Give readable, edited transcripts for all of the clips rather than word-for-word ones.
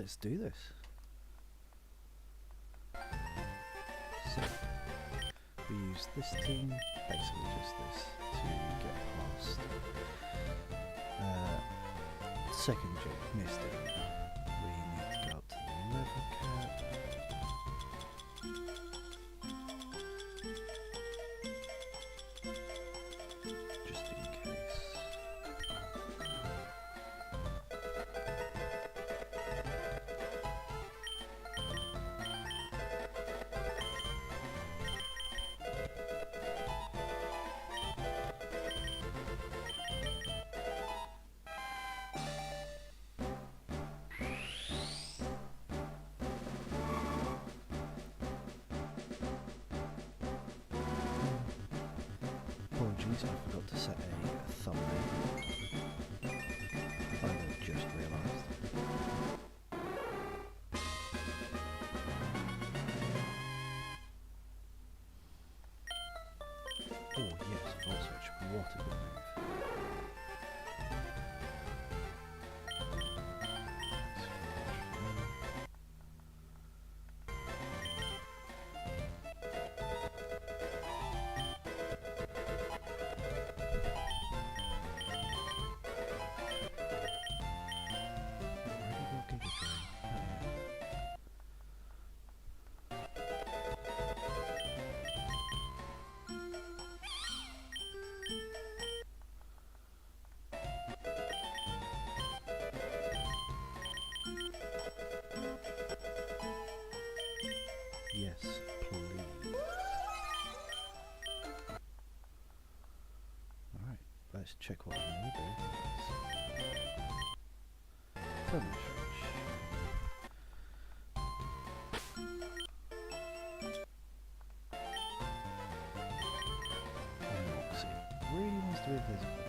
let's do this. So, we use this team, basically just this, to get past second jump, missed it. We need to go up to the level cap. Just in case. Apologies, I forgot to set a thumbnail. I just realised. Oh yes, volt switch. What a good move. Yes, please. Alright, let's check what I'm going to do. Furnace Ridge. Moxie. Really wants to be visible.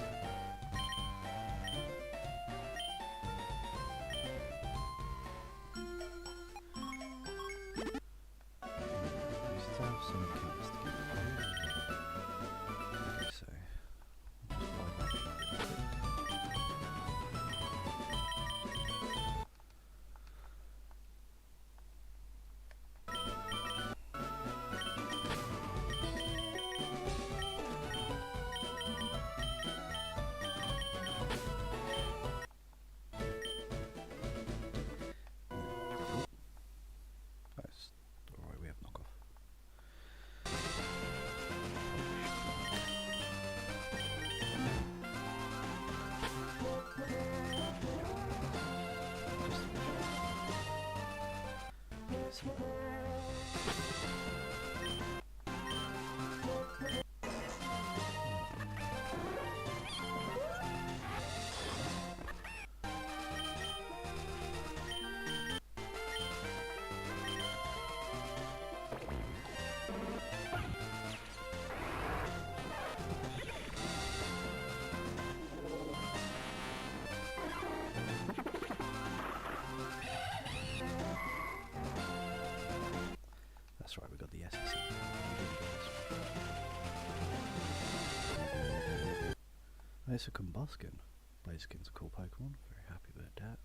That's right, we got the SSE. It's a Combuskin. Blaziken's a cool Pokemon, very happy about that.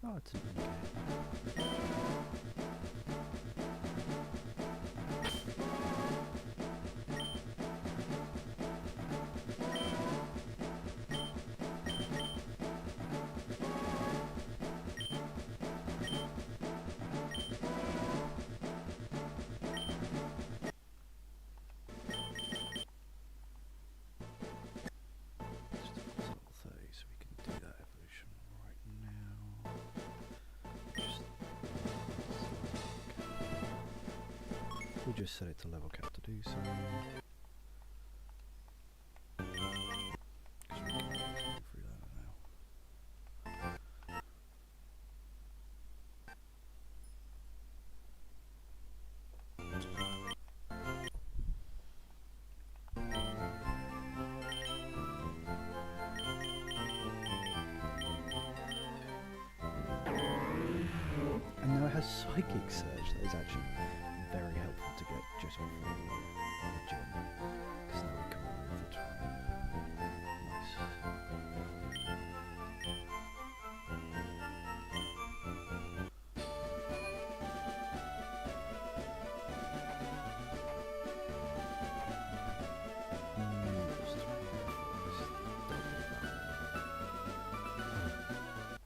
Oh, it's okay. We'll just set it to level cap to do so. And now it has Psychic Surge that is actually very helpful to get just before the gym, because now we can move the terrain. Nice.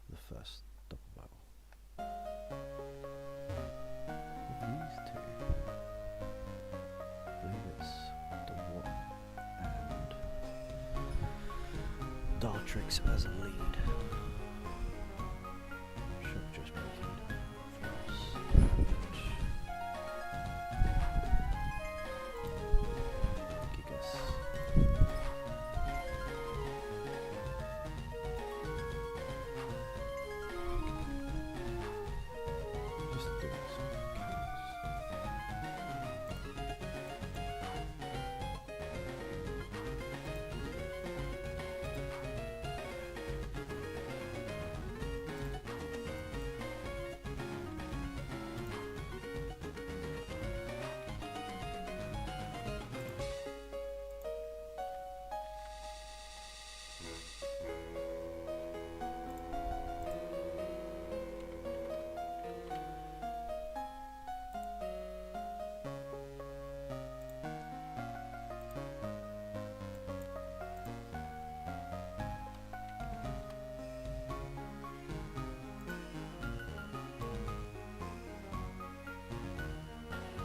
The first double battle. These two. I believe it's DeWatt and Dartrix as a lead. Should just be for us. Gigas. Just do some mechanics.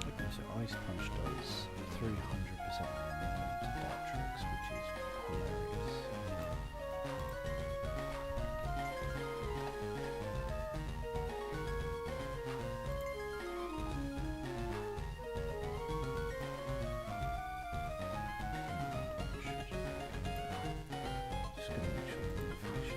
Okay, so Ice Punch does 300% more movement to Dartrix, which is hilarious. Just gonna make sure that we finish it.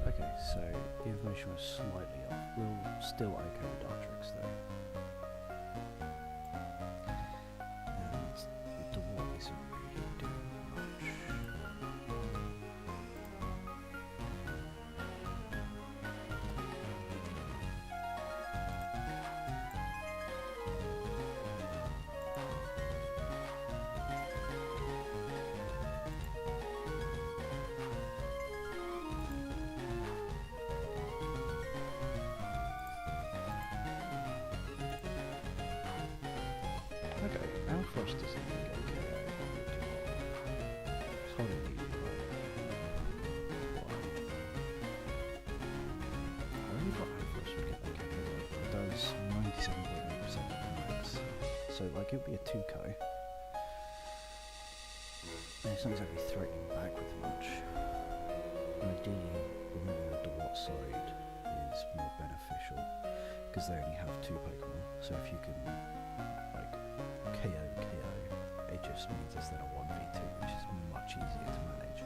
Okay, so the information was slightly off. We'll still okay with Dartrix though. And the DeWatt isn't really doing much. Okay, Alfrost doesn't even get KO. It's holding easy, right? Why? I only thought Alfrost would get that KO. It does 97.8% of the max. So, like, it would be a 2-KO. And it's not exactly threatening back with much. Ideally, removing the DeWatt side is more beneficial, because they only have 2 Pokemon. So if you can, like, KO, it just means instead of 1v2, which is much easier to manage.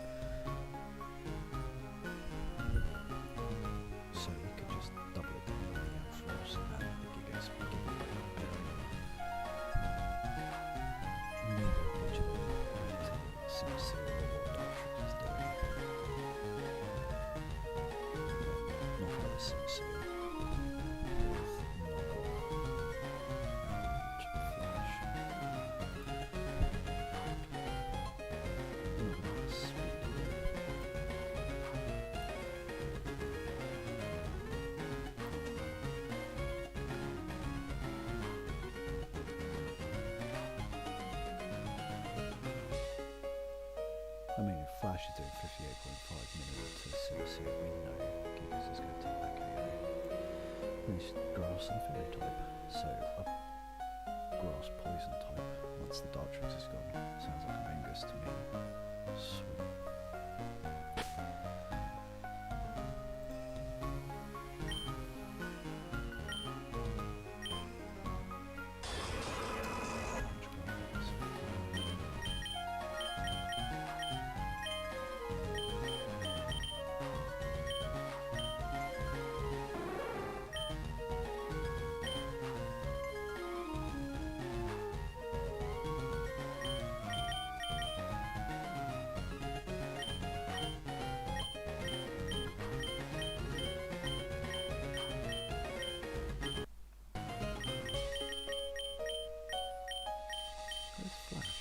So we could just double it down on the Alfrost and the Gigas, give it a bit of Sim Seal or what Dartrix is doing. Knock out the Sim Seal with knock off and flash. Knock out the speed. I mean, if Flash is doing 58.5 minimum to Sim we know Gigas is going to take that KO. Finish Grass and Fairy type. So, a Grass Poison type, once the Dartrix is gone. Sounds like a Angus to me. Sweet. Where's Flash?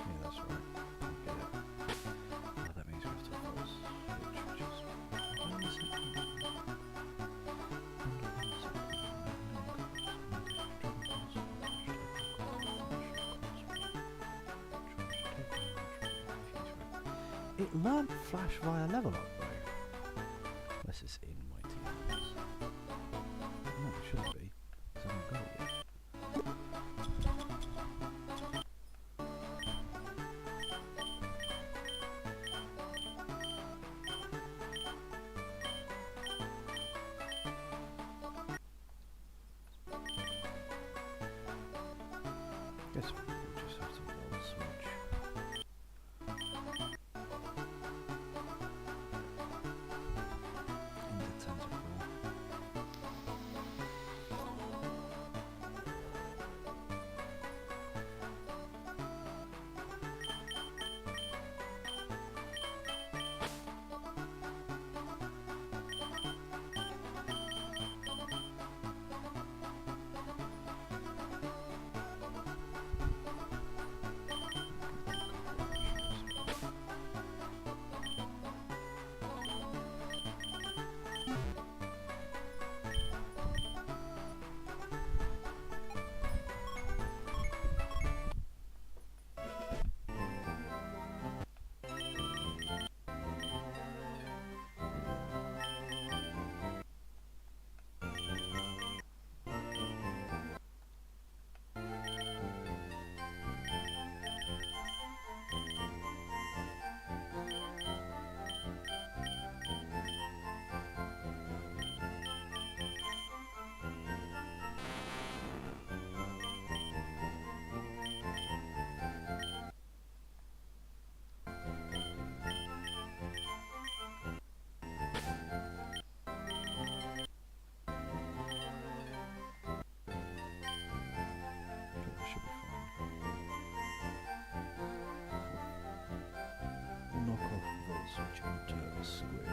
Yeah, that's right. Get it. That means we have to force switch, which is... Where is it? It learnt Flash via level up though. Unless it's in my teams. No, it shouldn't be. Because I haven't got it yet. Guess we'll just have to wall switch. Into Tentacle. Switch into a squid,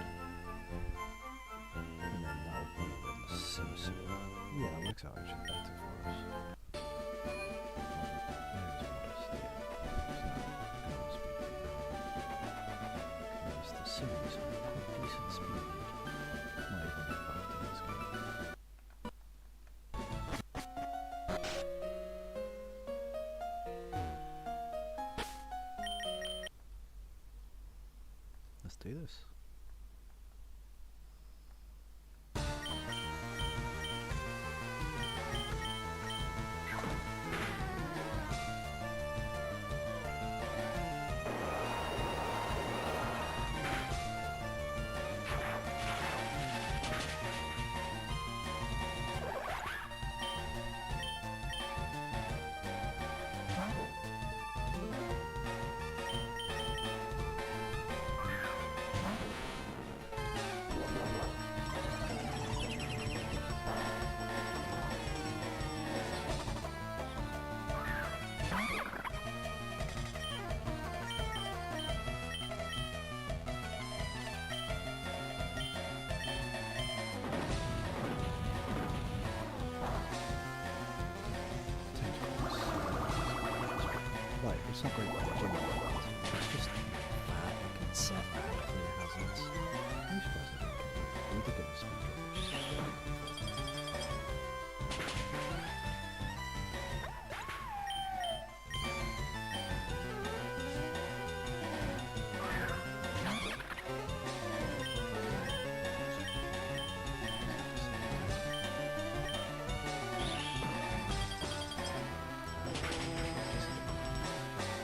and then that'll be when the Sim Seal. Yeah, that works out actually better for us. Because the Sims have quite decent speed. Might even be buffed in this game. Let's do this. it's not great for gym equipment. It's just that you can set and clear hazards. I'm surprised I didn't complete. We did get a speed drop, which is very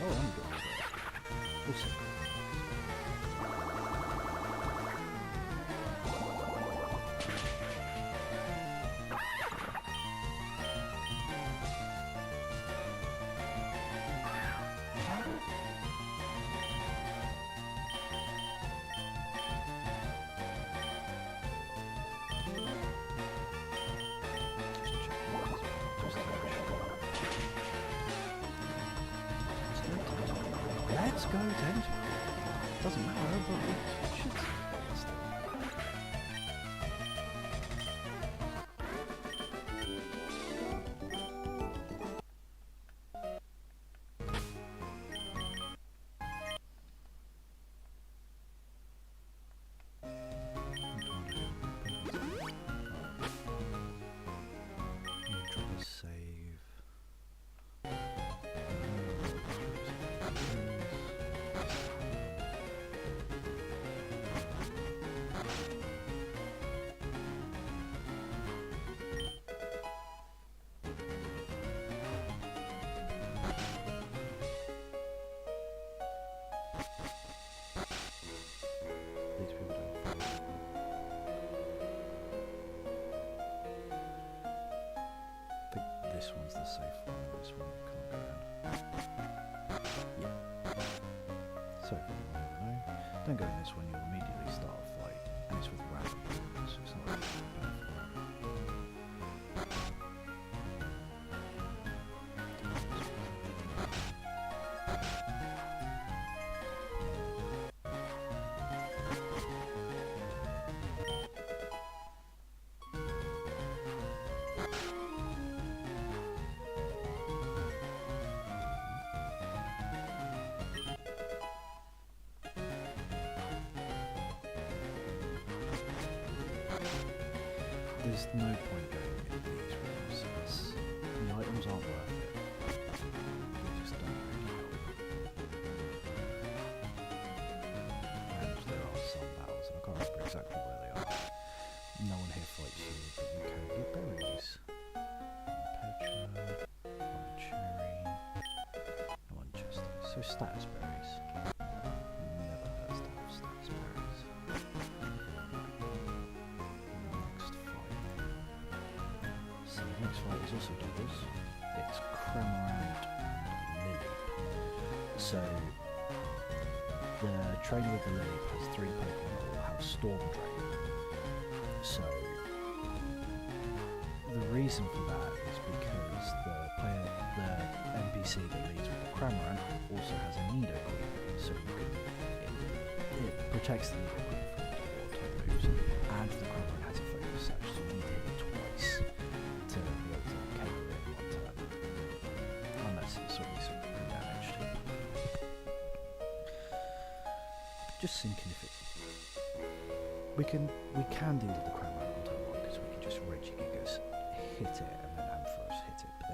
Oh, I'm good. We'll see. Let's go tentacle. Doesn't matter, but we should see it still. Drop a save. These people don't. I think this one's the safe one. This one you can't go in. Yeah. So, don't go in this one. You'll immediately start a fight, and it's with random people, so it's not really bad for that. There's no point going in these rooms. The items aren't worth it. They just don't really help. And there are some battles, and I can't remember exactly where they are. No one here fights you, but you can get berries. One pecha, one cherry, and one chesty. So status berries. Never hurts to have status berries. Next fight is also Deathless. It's Cramorant and Lily. So the trainer with the Lily has 3 Pokemon that will have Storm Drain. So the reason for that is because the NPC that leads with the Cramorant also has a Nidoqueen, so it protects the Nidoqueen from the water type moves, and the Cramorant has a focus sash, so you need to hit it twice to be able to KO it in one turn, unless it's obviously damaged. Just thinking if it, we can deal with the Cramorant on turn 1 because we can just Regigigas hit it and then Ampharos hit it, but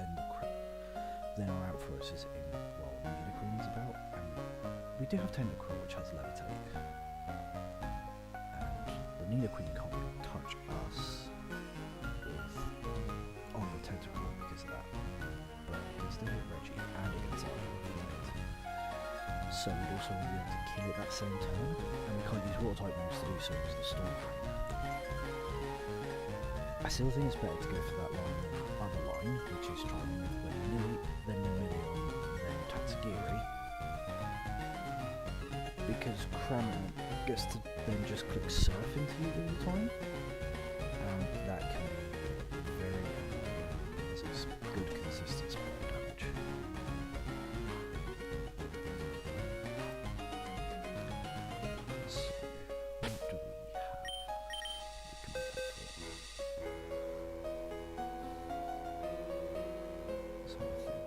then our Ampharos is in while the Nidoqueen is about, and we do have Tentacruel which has Levitate, and the Nidoqueen can't really touch us on the Tentacruel because of that, but it can still hit Reggie and it can start with Flight. So we'd also want to be able to kill it that same turn, and we can't use water type moves to do so because of the Storm Drain. I still think it's better to go for that line than the other line, which is trying with Lily, then Emilion, then Tatsugiri, because Cramorant gets to then just click Surf into you all the time, and that can be very annoying as it's good consistent spell damage. So, what do we have? We can be hopeful. Let's have a think.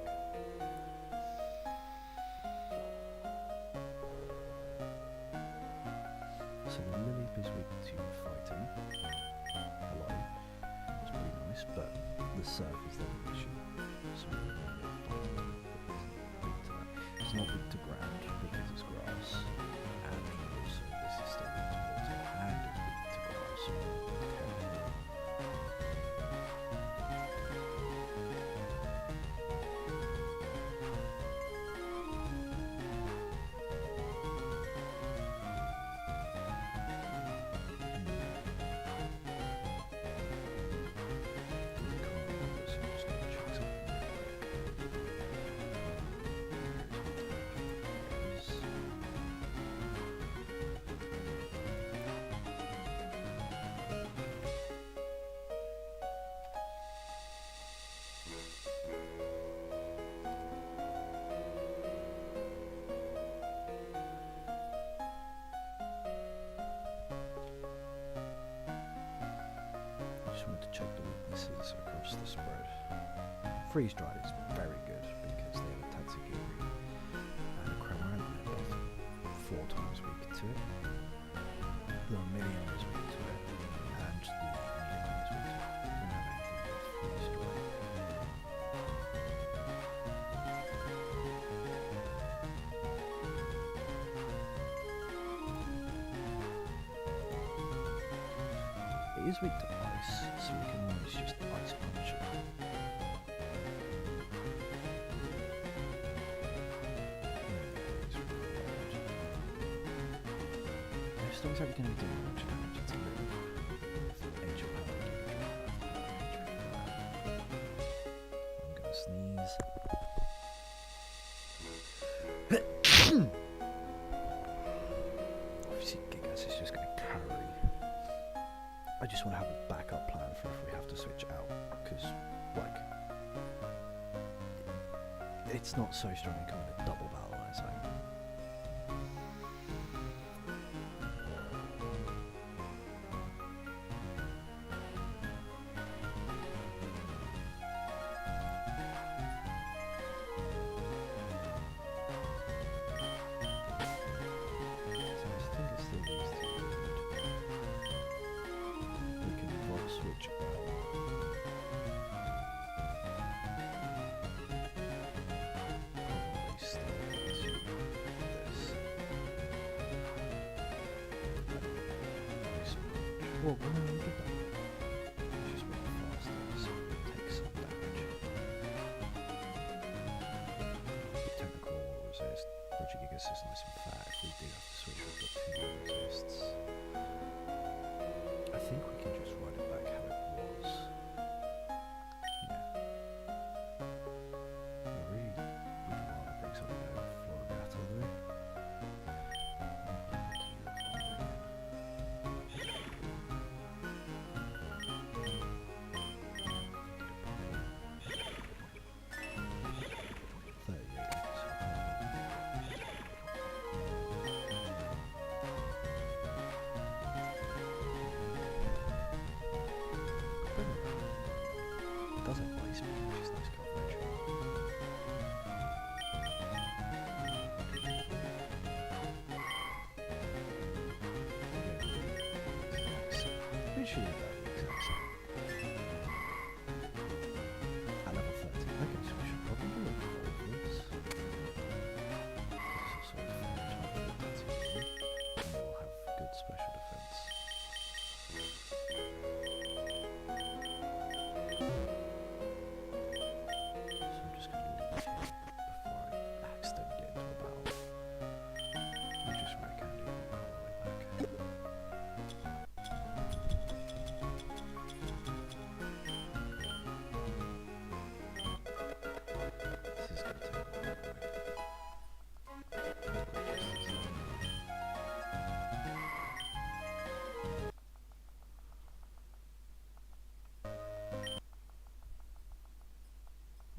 is weak to fighting. Hello. That's pretty nice, but the surf is the big issue. So it's not weak to ground because it's grass, and also this is still weak to water, and it's weak to grass. Just wanted to check the weaknesses across the spread. Freeze dried is very good because they have a Tatsugiri and a Cramoran, and they're both 4 times weaker to it. The Million is weak to it, and the Neocon is weak to it. We don't have anything with freeze dried. It is weak to ice, so we can always just ice punch it. It's not exactly going to be doing much damage, it's a little ancient power. I'm going to sneeze. Obviously, Gigas is just going to carry. I just want to have a backup plan for if we have to switch out, because, like, it's not so strong in coming to double battle on its own. So I think it's still these two. We can volt switch out. Probably still into this. Well, when we get that, it's just run faster, so it takes some damage. The technical resist, Regigigas is nice and fat. If we do have to switch, we've got 2 more resists. I think we can just run it back how it was. Yeah. I really would rather bring something over Floragato though. Does have ice beam, which is nice coverage. Literally about the exact same. At level 13. Okay, so we should probably evolve this. This is sort of fair type of Tatsugiri, and we'll have good special defense.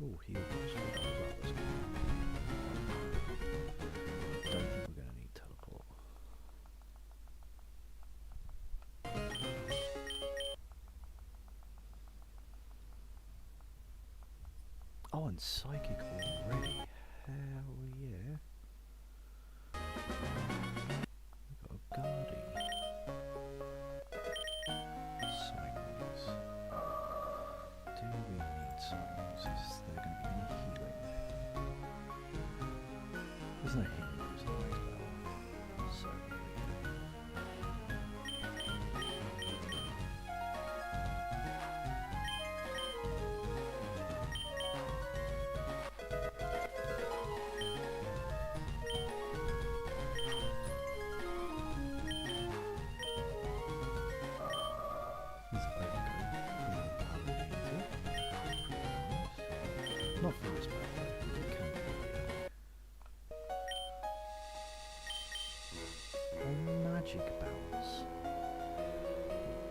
Oh, heal was for that was good. Don't think we're going to need teleport. Oh, and psychic already. Hell yeah. We got a guardie. there's no hidden moves in the way well. So here we go. Not for this back though, it can be. Magic bounce.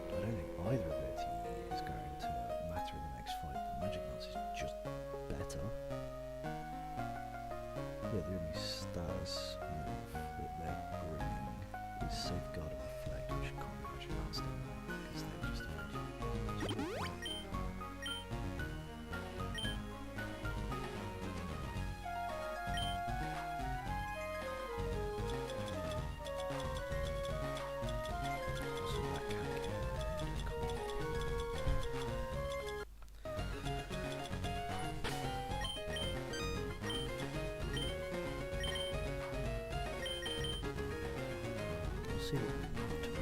I don't think either ability is going to matter in the next fight, but magic bounce is just better. Yeah, the only status move that they're bringing is Safeguard and Reflect, which can't be magic bounce down because they're just magic. See what we need to do.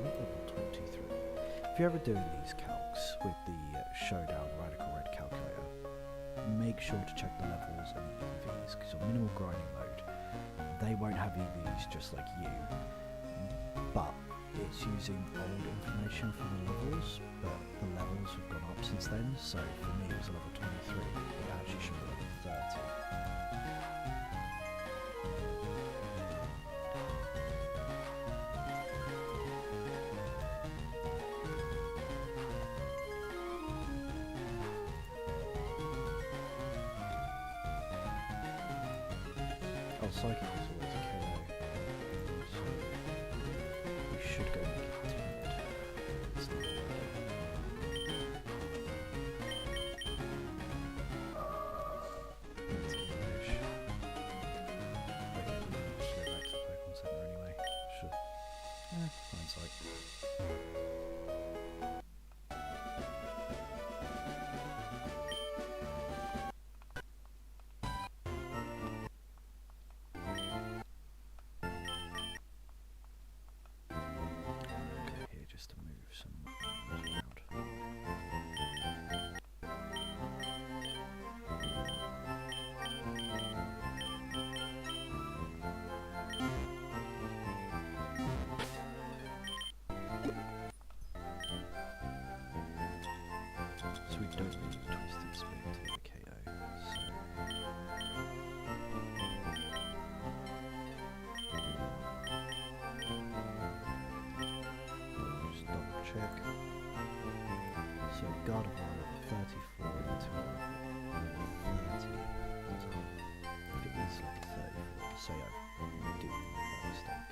Level 23. If you're ever doing these calcs with the Showdown Radical Red calculator, make sure to check the levels and the EVs, because on minimal grinding mode, they won't have EVs just like you, but it's using old information from the levels, but the levels have gone up since then, so for me it was a level 23, it actually should be level 30. Oh, Psychic is always a KO, so we should go make it timid. It's not That's English. Okay, we should go back to the Pokemon Center anyway. Sure. Hindsight. Here just to move some around. So we don't need a Twisted Spin to get a KO, just double check. So Gardevoir level 34 into level 30. If it is level 34, say I do make that mistake.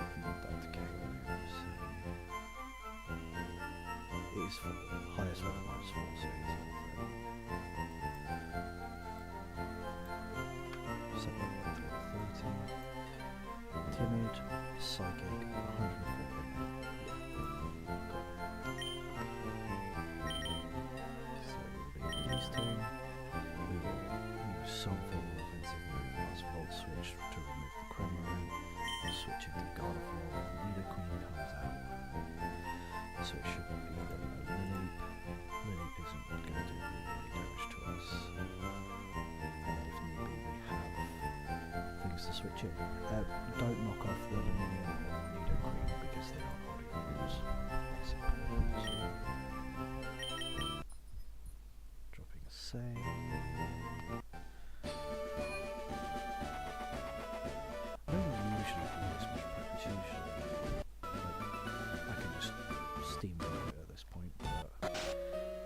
We need that to KO, so it is for highest level minus 4, so it is level 30. Set that back to level 30. Timid, Psychic, 104. So we'll be released him. We will use some form of offensive move as Volt Switch to remove the Cramorant. We'll switch into Gardevoir when Nidoqueen comes out. So it should be a Lileep. Lileep isn't going to do really damage to us. And if need be, we have things to switch in. Don't knock off the Lumineon or Nidoqueen because they are holding rules. That's important. Dropping a save. I don't usually do this much prep, it's usually I can just steamroll it at this point, but I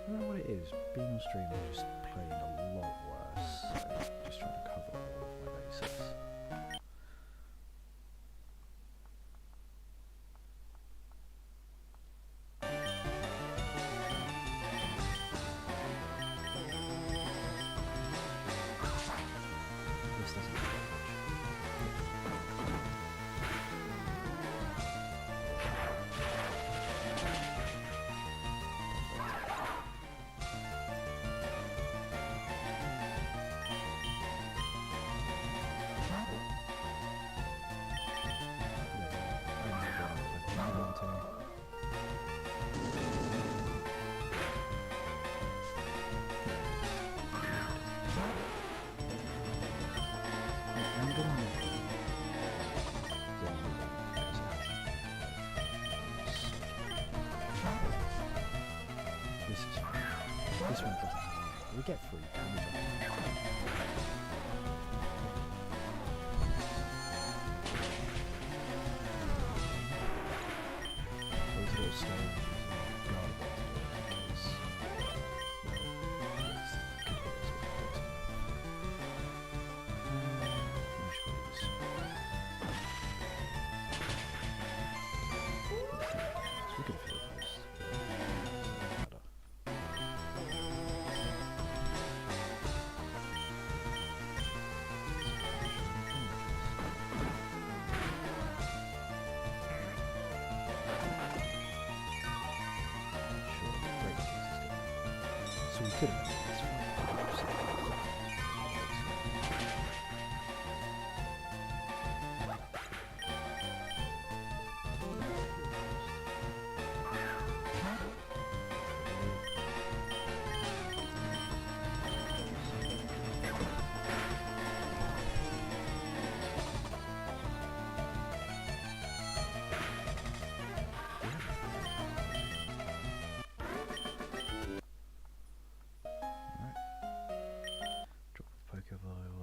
don't know what it is. Being on stream I'm just playing a lot worse, so just trying to cover all of my bases. continue. I'm gonna make it. This is fine. This one doesn't have any. We get free damage on it. Those little stones are guarded because we could have hit this. So we could have done this one.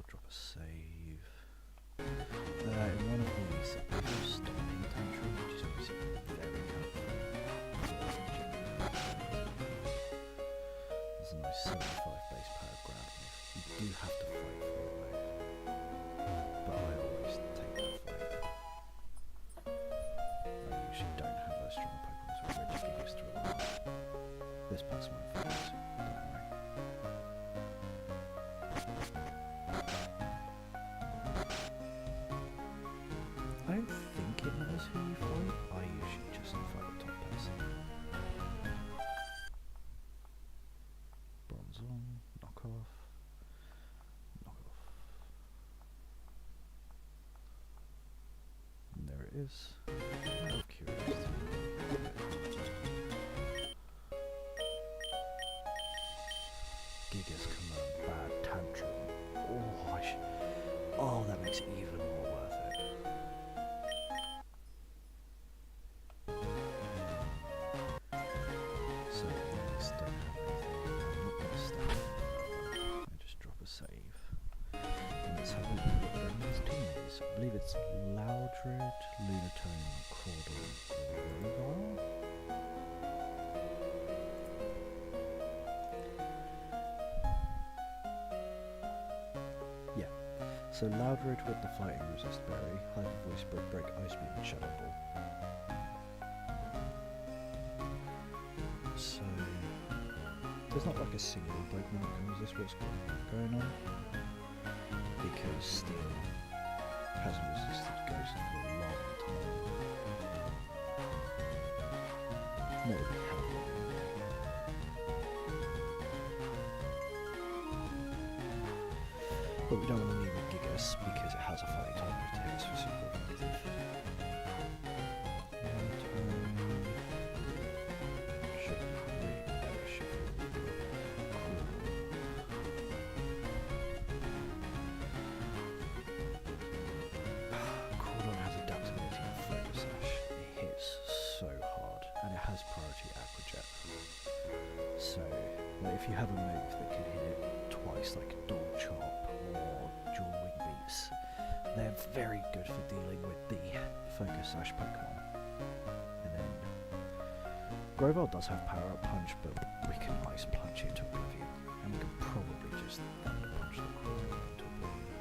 Drop a save. In one of these, stomping tantrum, which is obviously very helpful. There's a nice 75 base power ground move. You do have to fight for it though. But I always take that fight. I usually don't have those strong Pokemon, so I just get used to it. This person won't fight it, don't worry. I don't think it matters who you fight. I usually just fight the top person. Bronze on, knock off, knock off. And there it is. Out of curiosity. Gigas Command, bad tantrum. Oh, that makes it even more worth it. So these don't have anything. I'm not going to stack them. I just drop a save. And let's have a look at what these teams. I believe it's Loudred, Lunatone, Crawdon, Grovar. So Loudred with the Fighting Resist Berry, Hyper Voice, Break, Ice Beam, and Shadow Ball. So there's not like a single Pokemon that can resist what's going on, because Steel hasn't resisted Ghost for a long time. Not really helpful. But we don't want to leave with Gigas because it has a fighting type attack, so it's super effective. Should be really bearish if we've got Crawdon has adaptability and Focus Sash. It hits so hard, and it has priority Aqua Jet. So, if you have a move that can hit it twice, like Dual Chop, or dual wing beats, they're very good for dealing with the Focus Sash Pokemon. And then Grovar does have Power Up Punch, but we can Ice Punch into oblivion, and we can probably just Thunder Punch the Grovar into oblivion.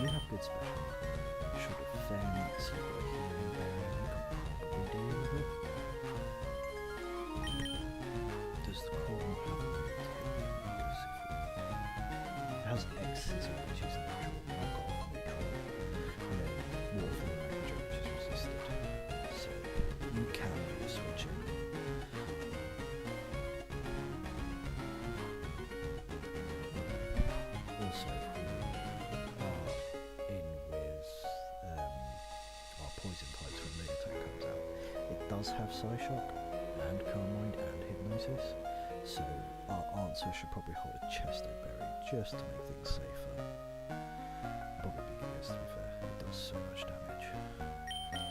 You have good special. Short of Fence, you've got a Healing Berry, you can probably deal with it. Does the Crawdon have a move to hit me? Because it has X Scissor, which is neutral, Knock Off, neutral, and then Waterfall Ranger, which is resisted. So you can do switching. does have Psyshock and Calm Mind and Hypnosis, so our answer should probably hold a Chesto Berry just to make things safer. Probably because, to be fair, it does so much damage.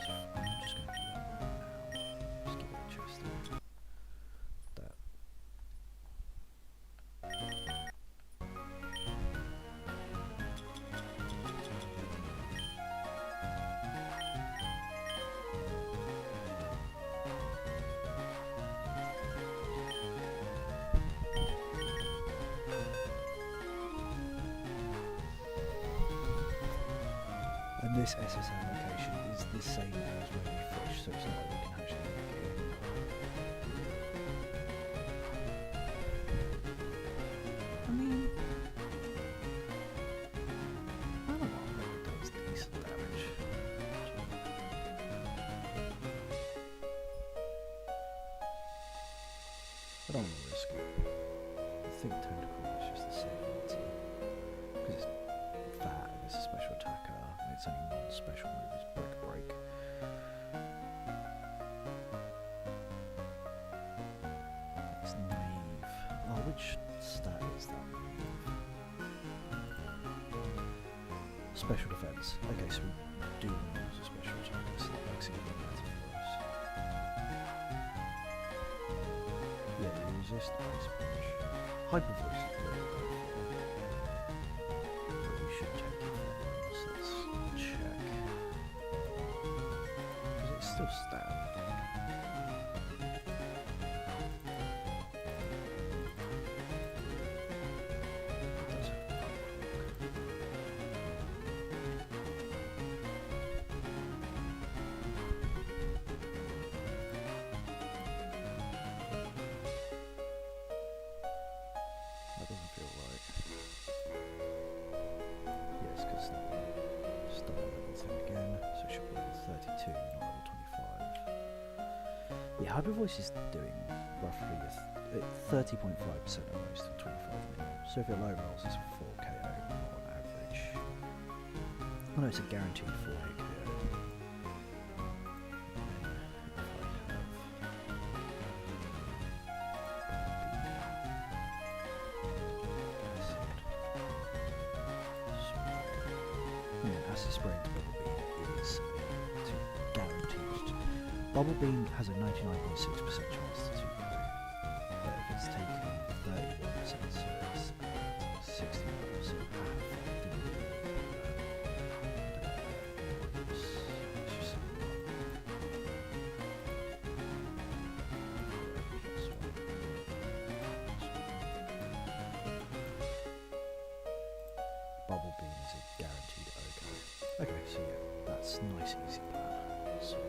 So I'm just going to do that now. Just give it a Chesto. That. And this SSL location is the same as when we fish, so it's not like we can actually make it. I mean, I don't know, it does decent damage. I don't want to risk it. I think Tentacle is just the safe answer. Because it's fat and it's a special attacker, and its only non-special move is Brick Break. It's naive. Oh, which stat is that naive? Special defense. Okay, so we do use a special attacker, so that makes it even better for us. Yeah, we resist Ice Punch. Hyper Voice is what we'll go for. But we should take it from them, so let's check. Because it's still stab. It does have Pump That doesn't feel right. Yes, because start level thing again, so it should be level 32, not level 25. Yeah, Hyper Voice is doing roughly 30.5% almost of 25 mil. So if it low rolls, it's a 4 KO on average. Oh no, it's a guaranteed 4 hit KO. Acid Spray into Bubble Beam is guaranteed. Bubble Beam has a 99.6% chance to 2 KO, but if it's taken 31% serious and 61% half, Bubble Beam is a guaranteed OK. Okay, so yeah, that's nice easy plan. Sweet.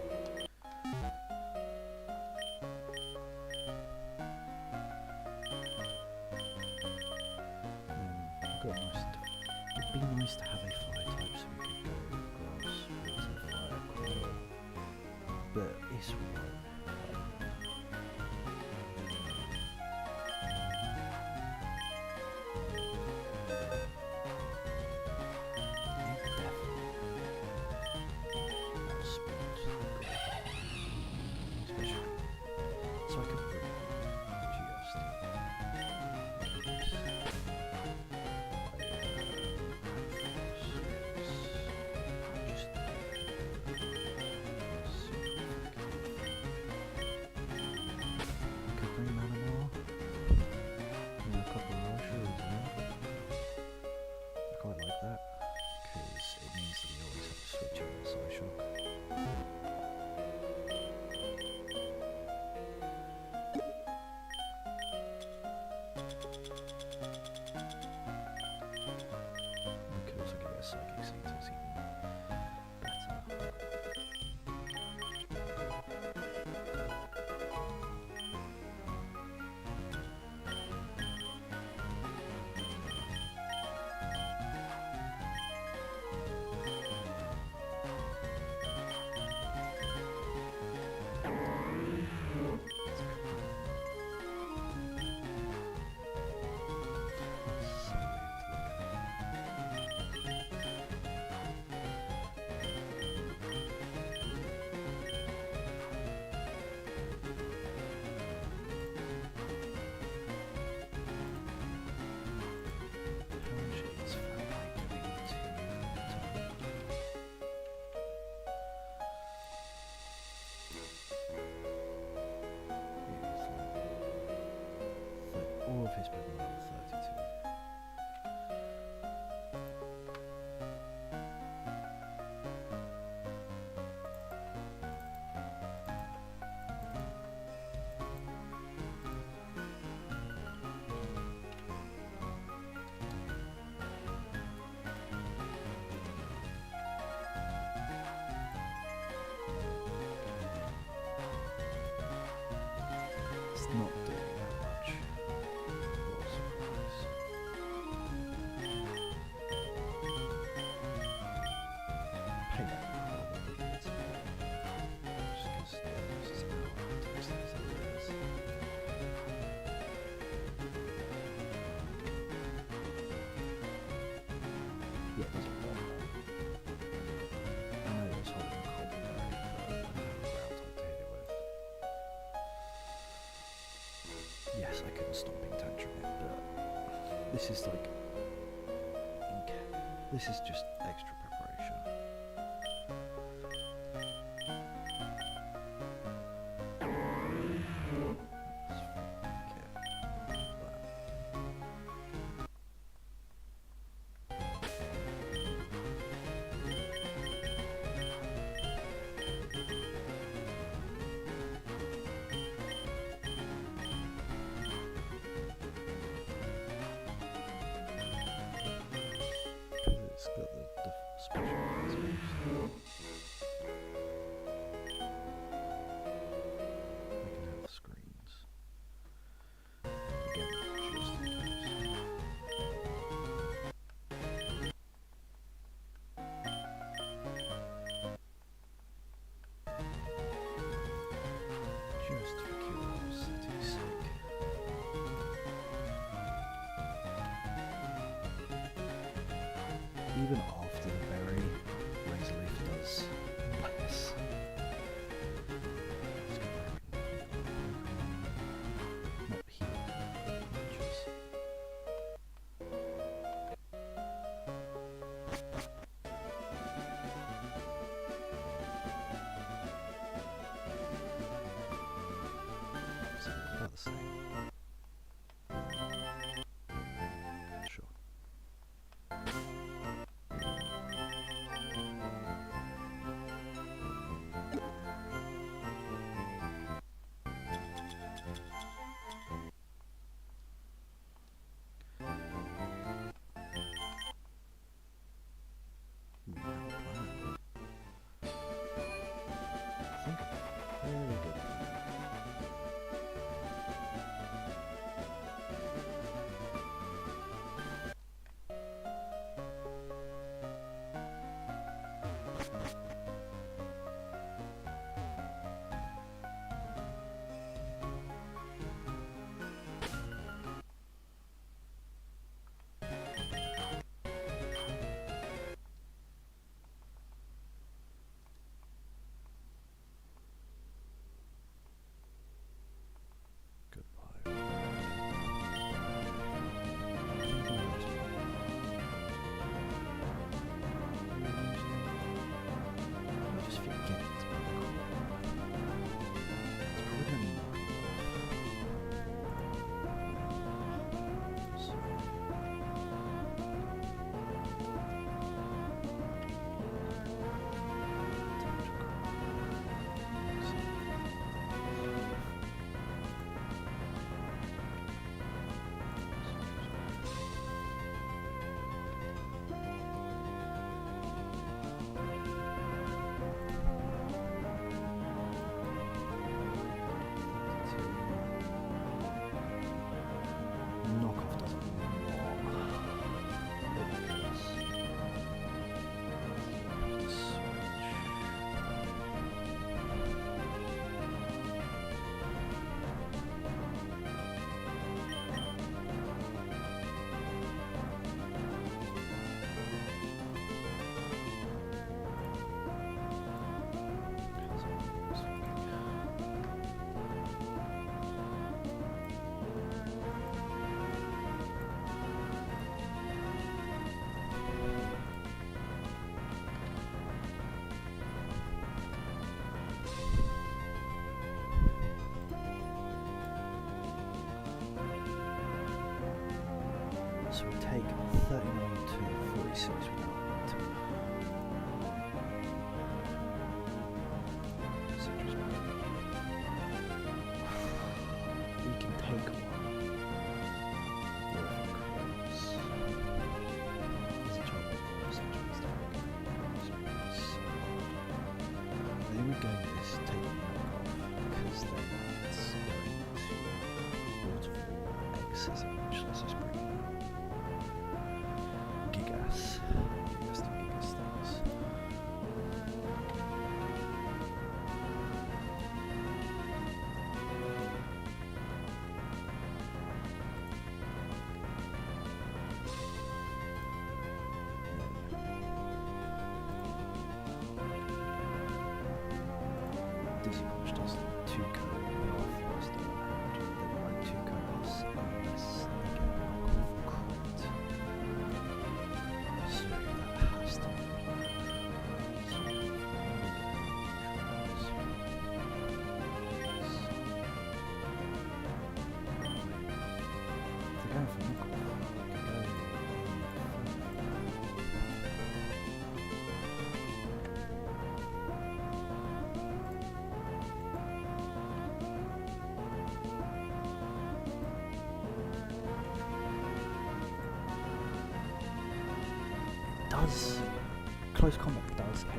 It'd be nice to have a fire type so we could go grass, water, fire, core. But it's right. So I could bring just of his people are level 32. It's not doing that much. What a surprise. Payback probably gets better. Just because this is how text these areas. Yeah, it doesn't want that. I know there's holding cold there, but I don't have a ground type to hit it with. Yes, I couldn't stop being tantrum it, but this is like this is just extra preparation. It's got the going with this taking the knock off because then it's going to waterfall excism, which lets us bring gigas to gigas things. Dizzy Punch does 2 co first and then like 2 co-loss unless they get a knock-off crit. So that has to be if they're going for knock-off, they could go does close combat does KO.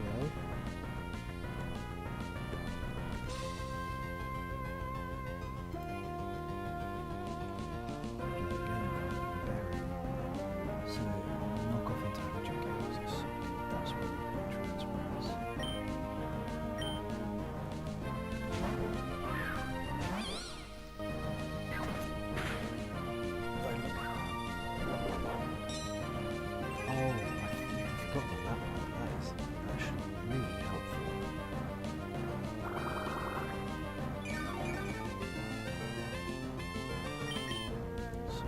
So knock off into average KOs. That's what the transfers. Forgot about that part. That is actually really helpful. So,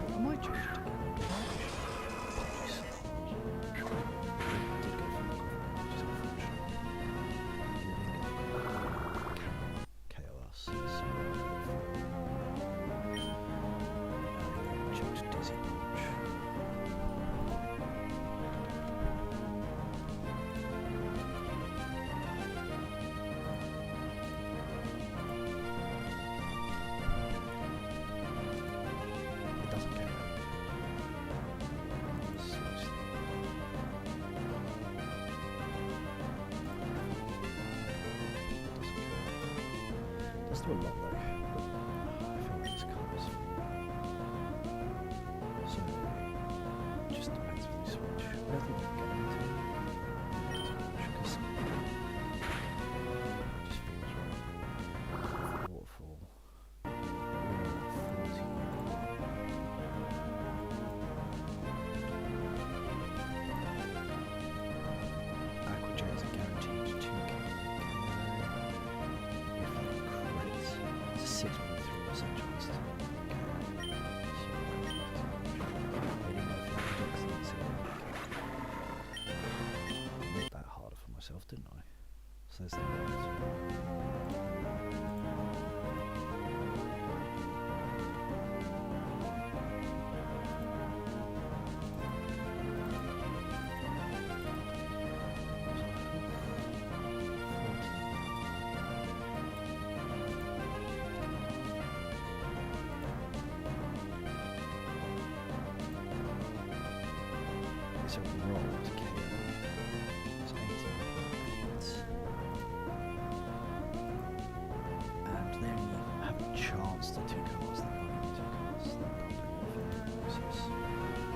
I might change it again. Did go for knock-off, which is unfortunate. KOS. So, checked Dizzy Punch. It doesn't care. Does do a lot though, but I feel like this covers. So it just depends if they switch. I don't think they're going to. Because it just feels right. Waterfall. Aqua Jets are guaranteed 2k. If they crit, it's a 6.3% chance to KO. Made that harder for myself, didn't I? So there's the limit. It's a roll to KO. It's 18.8. And they only have a chance to 2 cards. They can't even 2 cards. They're probably going for the process.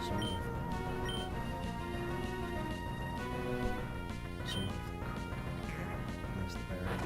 So I'll go for them. So if they crit, there's the barrier.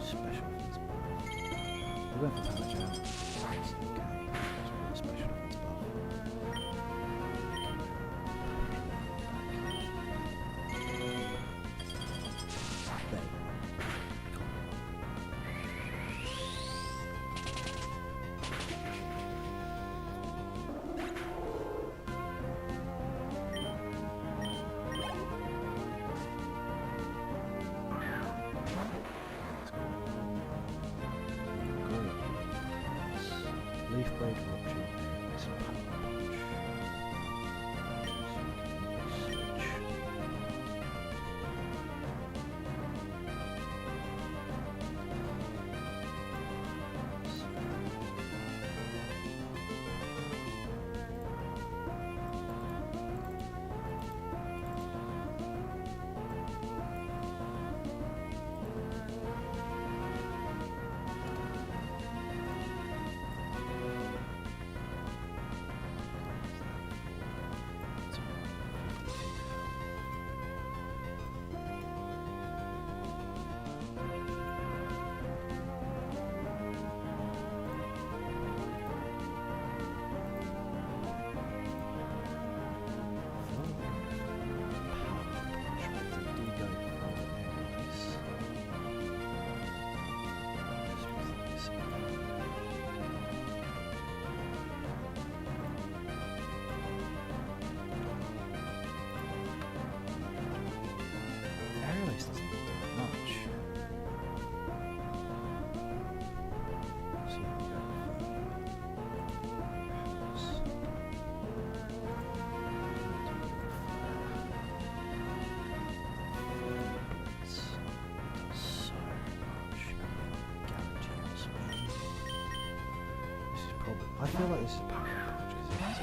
Special offense buff. We went for power jam. That's okay. That's what a special offense buff. There. Leaf Blade Rupture Deathless Power Punch. So we can switch. I feel like this is power punch because it's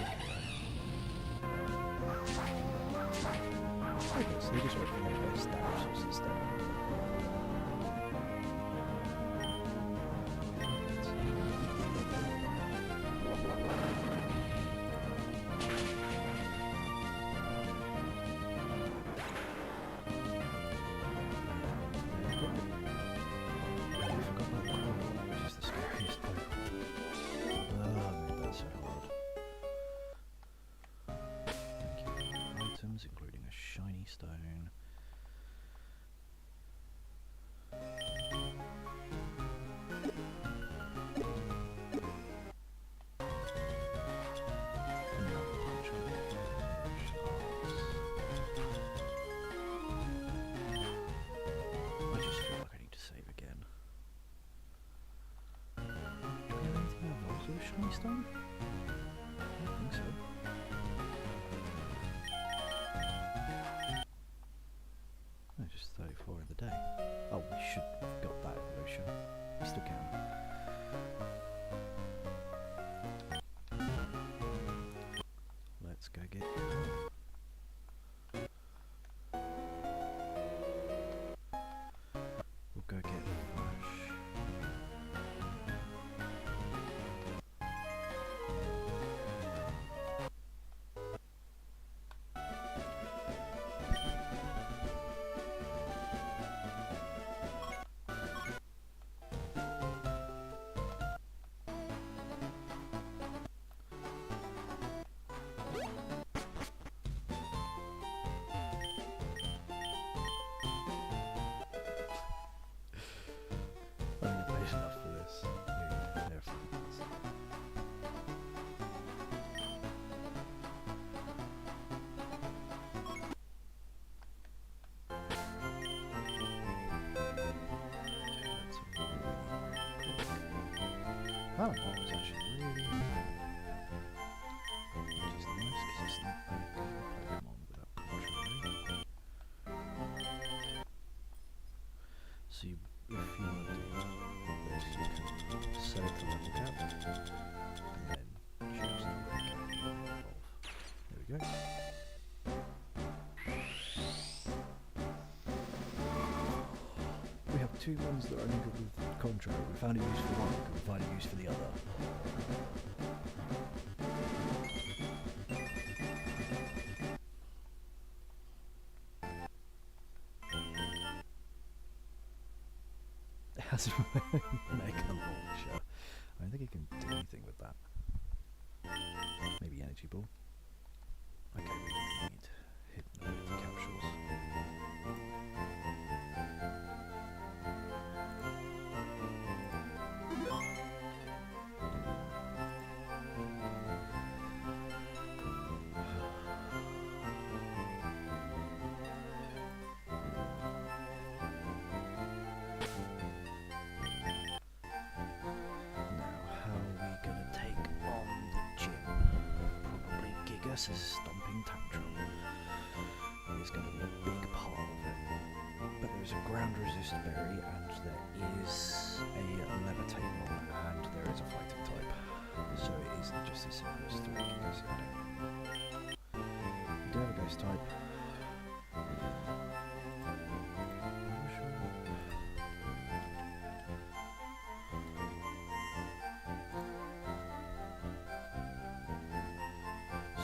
okay, so they just went for their best stab source instead. Including a shiny stone. Another punch on the edge. I just feel like I need to save again. Do we have anything that evolves with a shiny stone? I don't think so. Just 34 in the day. Oh, we should have got that evolution. We still can. Let's go get we'll go get Flash. I think I paid enough for this. They're friends. Oh, that was actually really nice. Which is nice because it's not very good Pokemon without control. So you, if you want to do this, you can set the level cap and then choose the level cap and evolve. There we go. We have two ones that are only good with Contrary. We found a use for one, we can find a use for the other. It has a mega launcher. I don't think it can do anything with that. Maybe energy ball. Okay, we need hidden ability capsules. Now, how are we gonna take guess a stomping tantrum is going to be a big part of it. But there's a ground resist berry, and there is a levitate one, and there is a fighting type. So it isn't just as simple as 3 gigas. We do have a ghost type.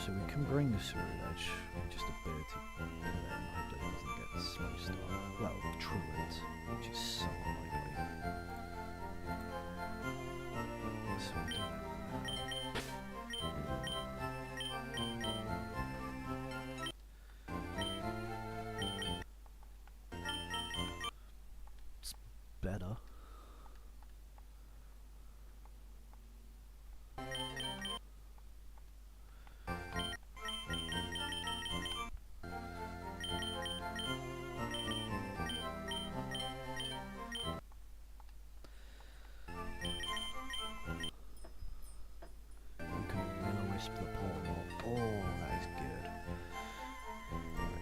So we can bring the sewer edge with just ability, and then hopefully it doesn't get slow start. Well, truant, which is so unlikely. So we'll do that now. It's better. The portal. Oh, that is good. Right,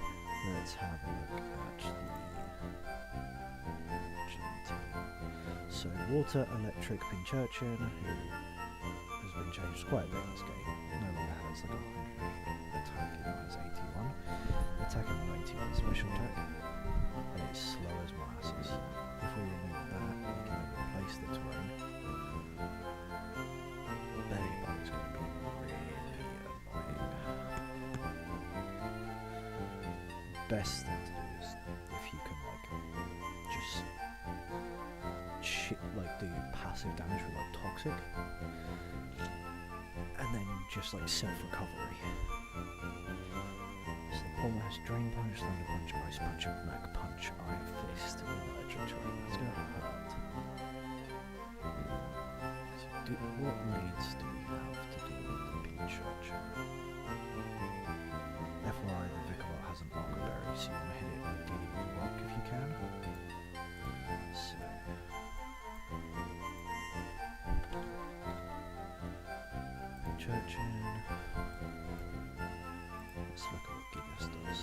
let's have a look at the team. So, Water Electric Pinchurchin, who has been changed quite a bit in this game, no longer has like 100 attack, it now has 81. Attack and 91 special attack, and it's slow as molasses. If we remove that, we can then replace the terrain. Belly button is going to be best thing to do is if you can just do passive damage with like toxic, and then just like self-recovery. So the Palmer has Drain Punch, Thunder Punch, Ice Punch, Mach Punch, Iron Fist, and Electric Terrain. That's going to hurt. So what leads do we have to do with the Pinchurchin? FYI, the Vicobot has an Arca Berry, so you want to hit it ideally with rock if you can. So, Pinchurchin. Let's look at what Gigas does.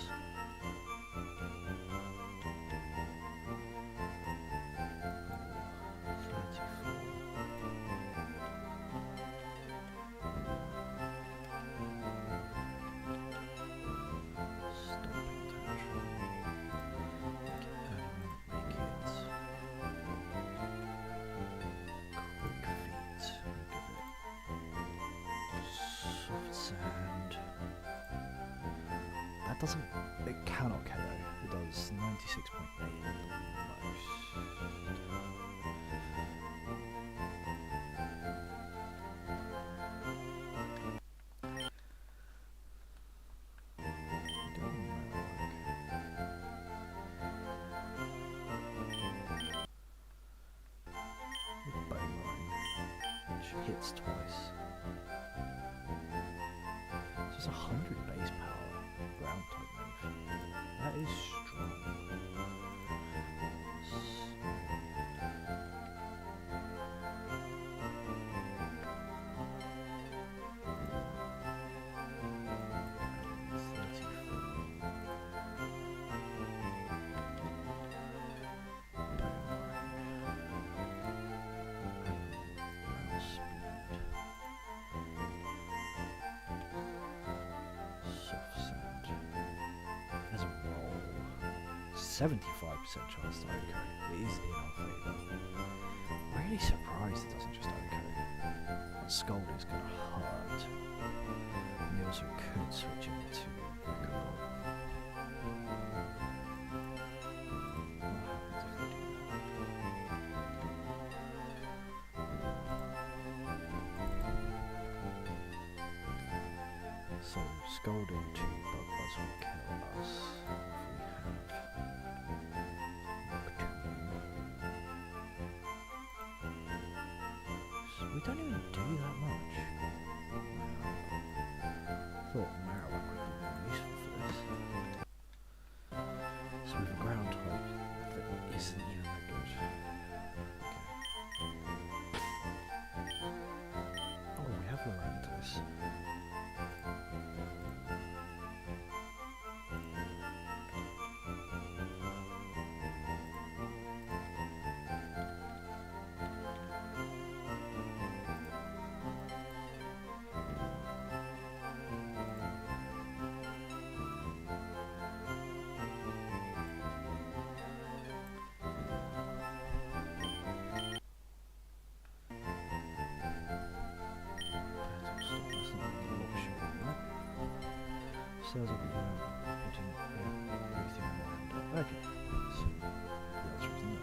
It cannot KO. It does 96.8 at the most. Bowline, which hits twice. Just 100 base power. Ground type move. That is strong. Soft sand. As a roll, 75% chance to OHKO. It is in our favour. Really surprised it doesn't just OHKO. That Scold is going to hurt. And they also could switch him to Vicobot. What happens if they do that? So, Scolding 2 Bugbuzzs will kill us if we have we don't even do that much. Wow. Thought Marowak would be more useful for this. So we have a ground type that isn't even that good. Okay. Oh, we have Lorantis. cells of the putting everything around it. Okay, so the answer is no.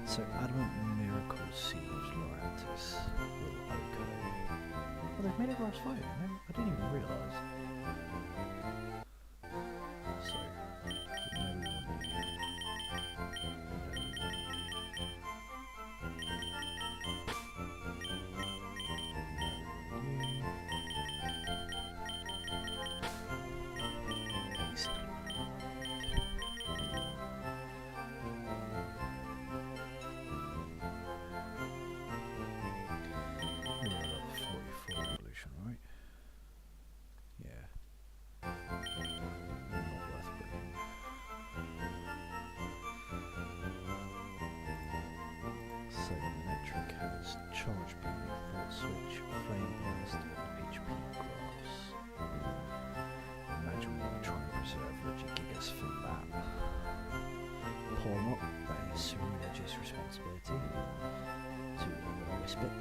So adamant miracle siege Laurentis will okay. Well, they've made it grass fire. I didn't even realise. So no one you. Charge beam, thought switch, flame blast, and HP grass. Imagine we were trying to preserve Regigigas for that. Palm up, that is Cerulegi's responsibility. So we're going to wisp it.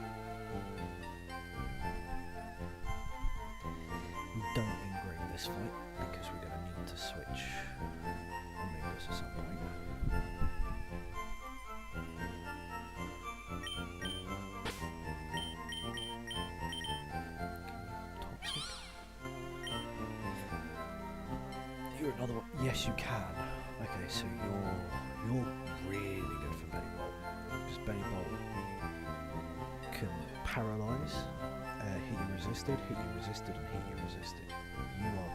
We don't engrave this fight because we're going to need to switch Omegas at some point. Another one. Yes, you can. Okay, so you're really good for Belly Bolt because Belly Bolt can paralyze, hit you resisted, and hit you resisted. You are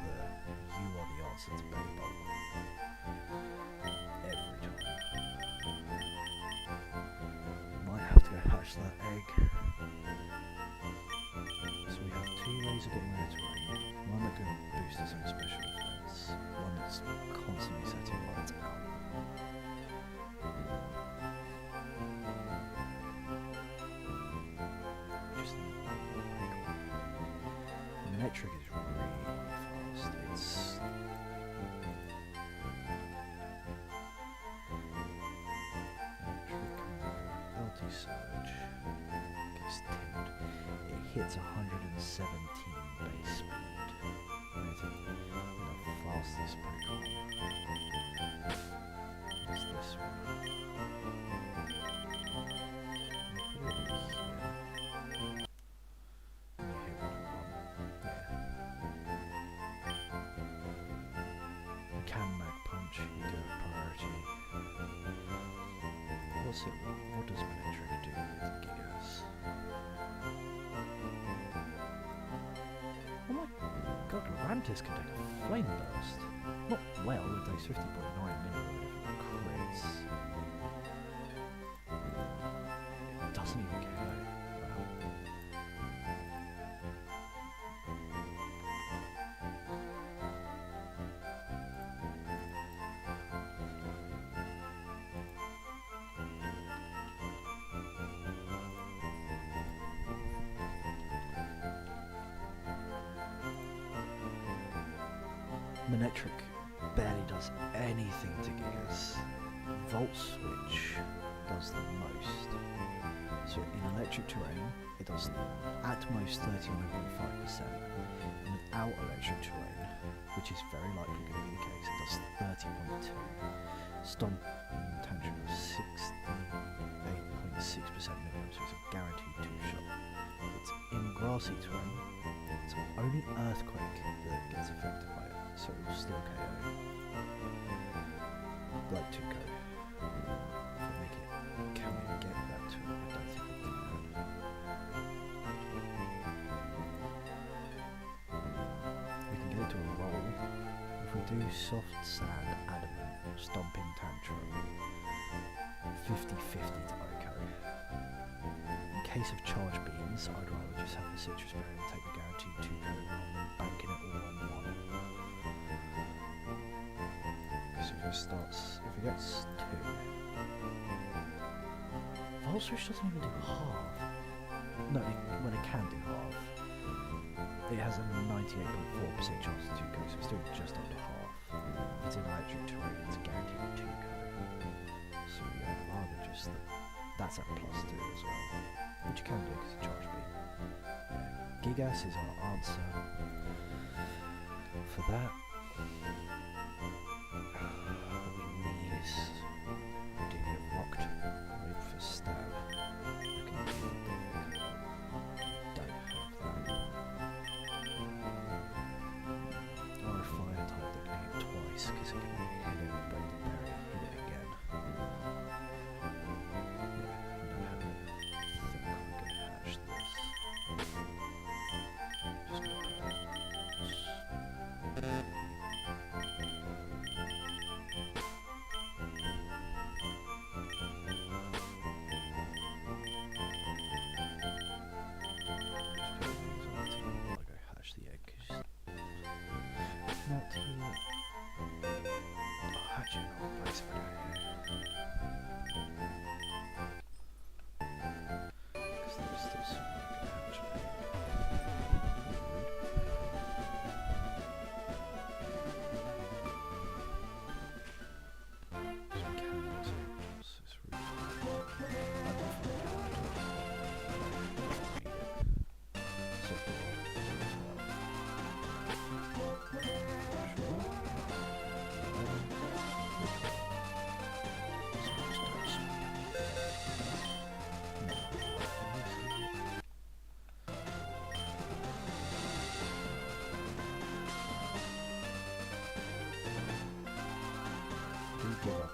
the answer to Belly Bolt every time. Might have to go hatch that egg. So we have two ways of getting rid of terrain. One that can boost his own special defense. One that's constantly setting lights out. Just the metric is really fast. It's LT surge gets timid. It hits 117 base speed. Fastest Pokemon is this one. Put it in here. And you hit 101. Yeah. You can Mag Punch, you get priority. What does Manectric do with Gigas? Oh my god, Lurantis can take a Flame Burst. Not well with those 50.9 minimum crits. It doesn't even KO. Wow. Manectric barely does anything to Gigas. Volt Switch does the most. So in electric terrain, it does at most 39.5%. Without electric terrain, which is very likely going to be the case, it does 30.2%. Stomp and Tantrum is 68.6% minimum, so it's a guaranteed 2-shot. It's in grassy terrain, it's only Earthquake that gets affected by it. So it will still KO. Like to go. If we make it, can we get that to it? I don't think we can. We can get it to a roll. If we do Soft Sand, Adamant, Stomping Tantrum, 50-50 to OHKO. In case of Charge Beams, I'd rather just have the Citrus Berry and take the guaranteed 2-KO rather than banking it all on one. starts, if it gets 2, Volt Switch doesn't even do half. No, well it can do half. It has a 98.4% chance to 2 go, so it's doing just under half. It's in electric terrain, it's guaranteed 2 go. So yeah, I'd rather just that's at +2 as well, which you can do because it's charge beam. Yeah. Gigas is our answer for that. Knees. We do get rocked. Wait for stab. Don't have that. Or a fire type that can hit twice because it can hit it with Blended Berry, hit it again. Not to... Oh, actually, no, place it down here. Because there's still some I can actually... So we can use it. What's this route? I don't think I can do it. So cool. Give up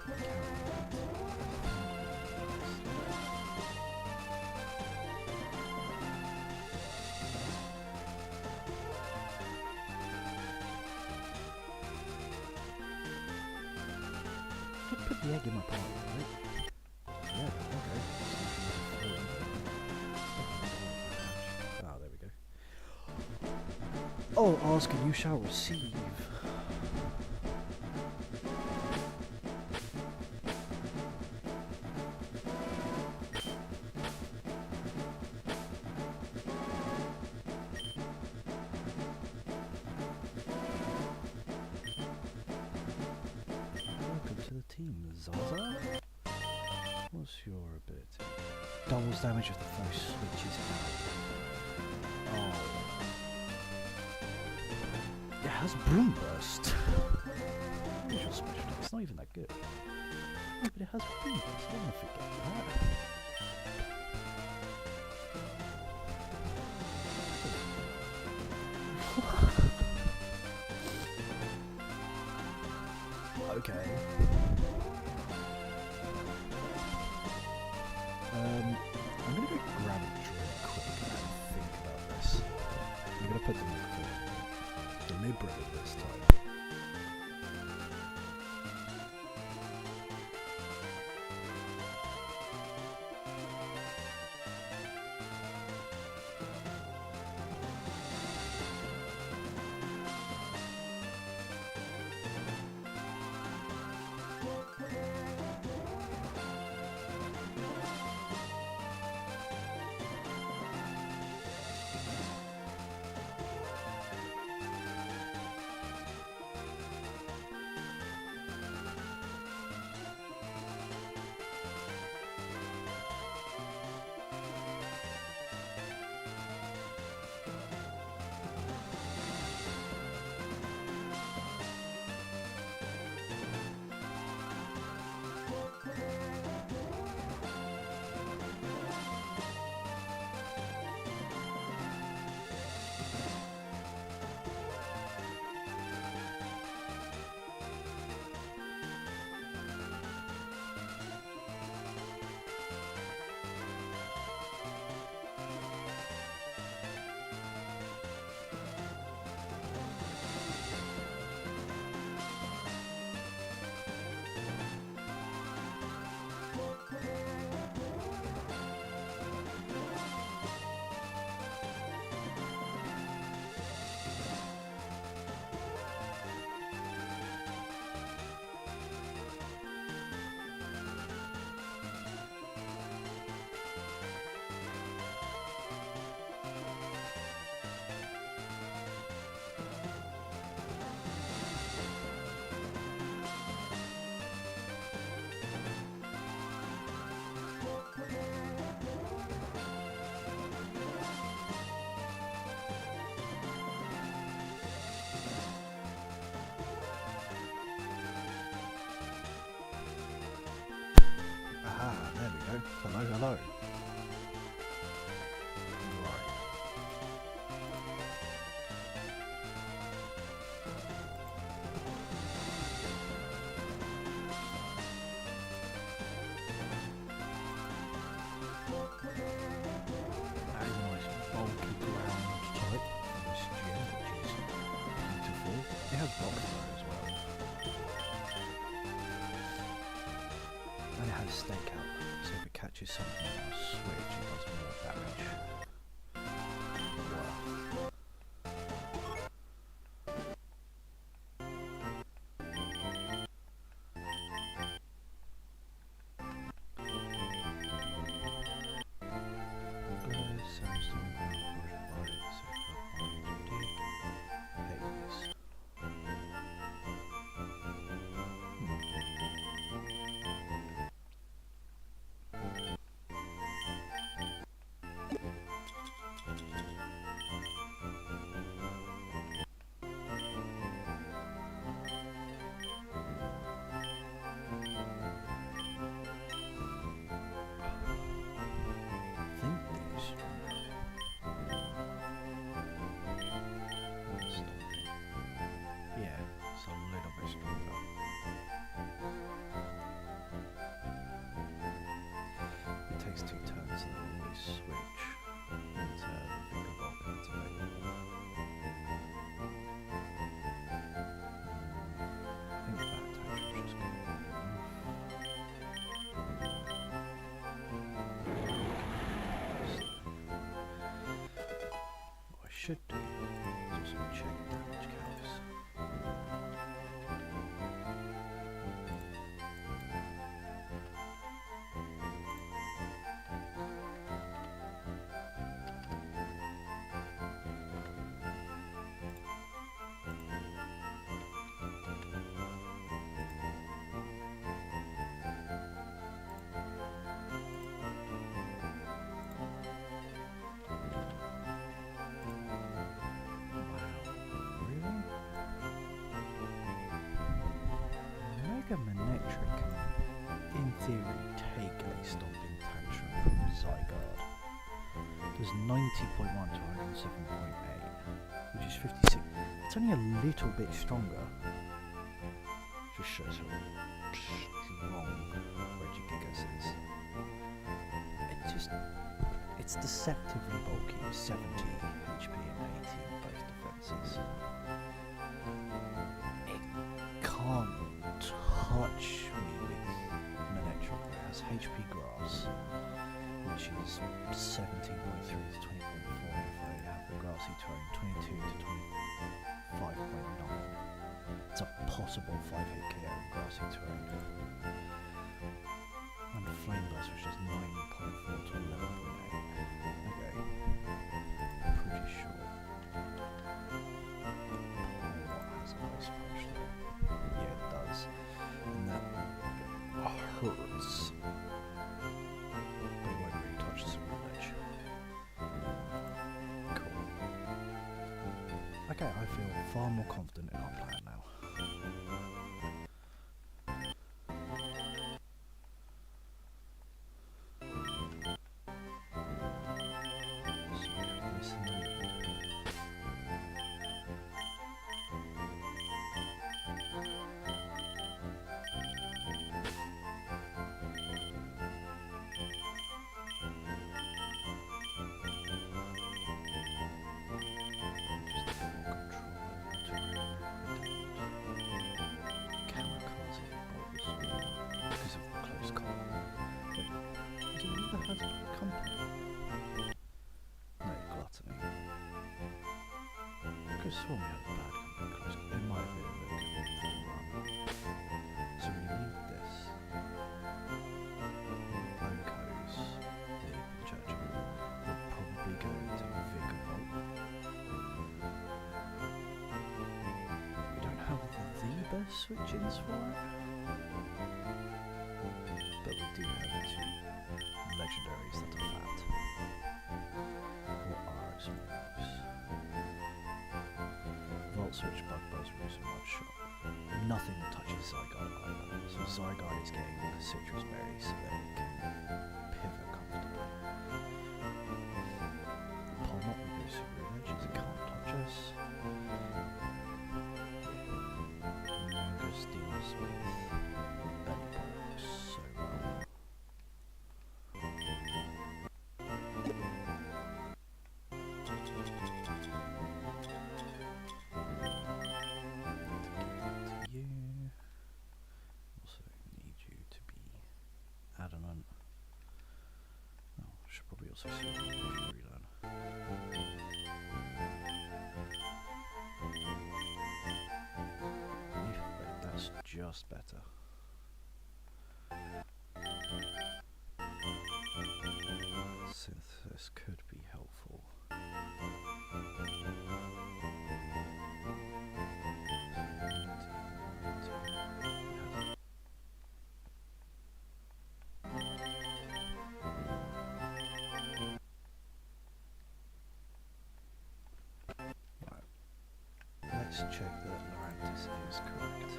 the put the egg in my pot, right? Yeah, okay. Ah, there we go. Oh, ask and you shall receive. Zaza? What's your ability? Doubles damage if the foe switches out. Oh. It has Broom Burst. Visual special attack. It's not even that good. Yeah, but it has Broom Burst. I don't want to forget that. Okay. I'm gonna go grab a drink quick and think about this. I'm gonna put the mic deliberately this time. go. Hello, hello. Right. That is a nice bulky ground type for this gem, which is beautiful. It has rock throw as well. And it has stakeout, so if it catches something on a switch, it does more damage. Wow. Takes 2 turns and then we switch into the bigger bulk that's available. I think that attack is just going to be what I should do is also check damage counts. Manectric can, in theory, take a stomping tantrum from Zygarde. Does 90.1 to 107.8, which is 56. It's only a little bit stronger. Just shows how strong Regigigas is. It's deceptively bulky, 70 HP and 80 in both defences. It can't touch me with Manectric. It has HP Grass, which is 17.3 to 20.4 if I have the grassy terrain, 22 to 25.9. It's a possible 5-hit KO in grassy terrain. And Flame Burst, which is 9.4 to 11.8. Okay, pretty sure. What has a nice punch though? Yeah, it does. And that hurts. But it won't really touch the small edge. Cool. Okay, I feel far more confident in our plan now. Sworn we had a bad company close. It might have been a little bit run. So we need this. Uncos, leave the church. We'll probably go into Vigor Vault. We don't have the best switch-ins for it. But we do have 2 legendaries that are fat. What are its moves? switch bug buzz roots and mud shot. Nothing that touches Zygarde either. So Zygarde is getting citrus berries so that it can pivot comfortably. Polmont removes room edges, it can't touch us. Mangus deals with belly pop so well. You also need you to be adamant. Oh, I should probably also see if I can relearn. That's just better. Synthesis could be helpful. Right. Let's check that Lurantis is correct.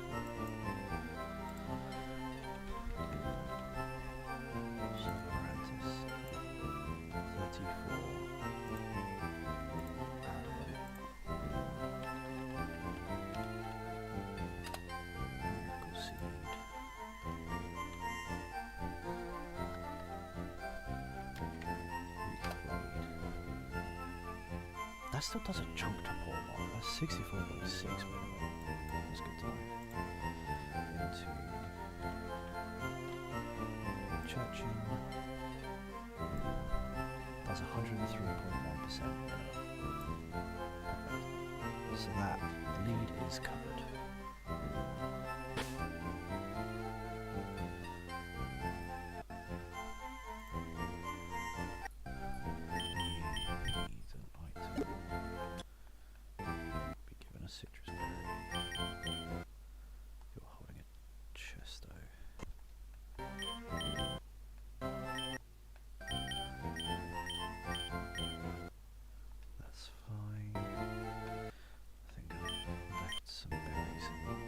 So Lurantis, 34. Miracle Seed. That still does a chunk to Polmont. That's 64.6 minimum. That's good to know. Into Churchill. That's 103.1% minimum. So that lead is covered. Citrus berry. You're holding a Chesto. That's fine. I think I've left some berries in them.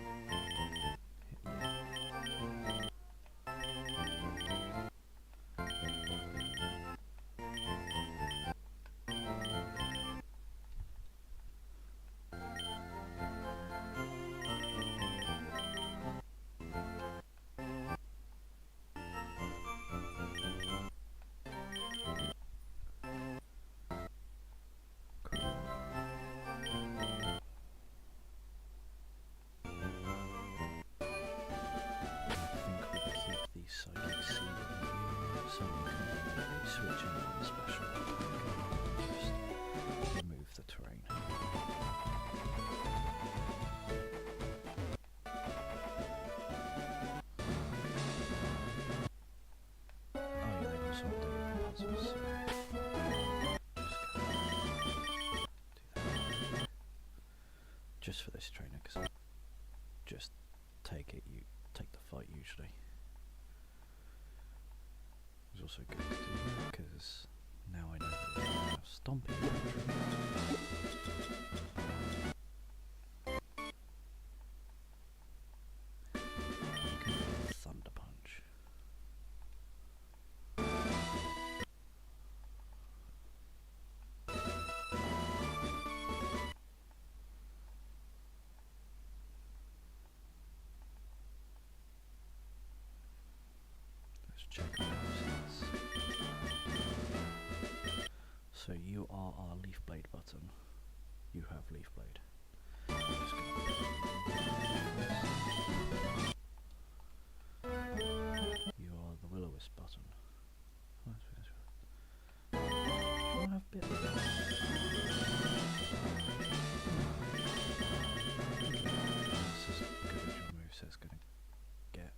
Psychic Seed in you, so we can be switching on special. Just remove the terrain. Oh yeah, they also do puzzles. So do that. Just for this trainer, because just take the fight usually. It's also good to do that because now I know that I have stomping Thunder Punch. Let's check our options. So you are our Leaf Blade button. You have Leaf Blade. I'm just gonna you are the Will-O-Wisp button. I have bit of that. This is as good as your moveset's gonna get.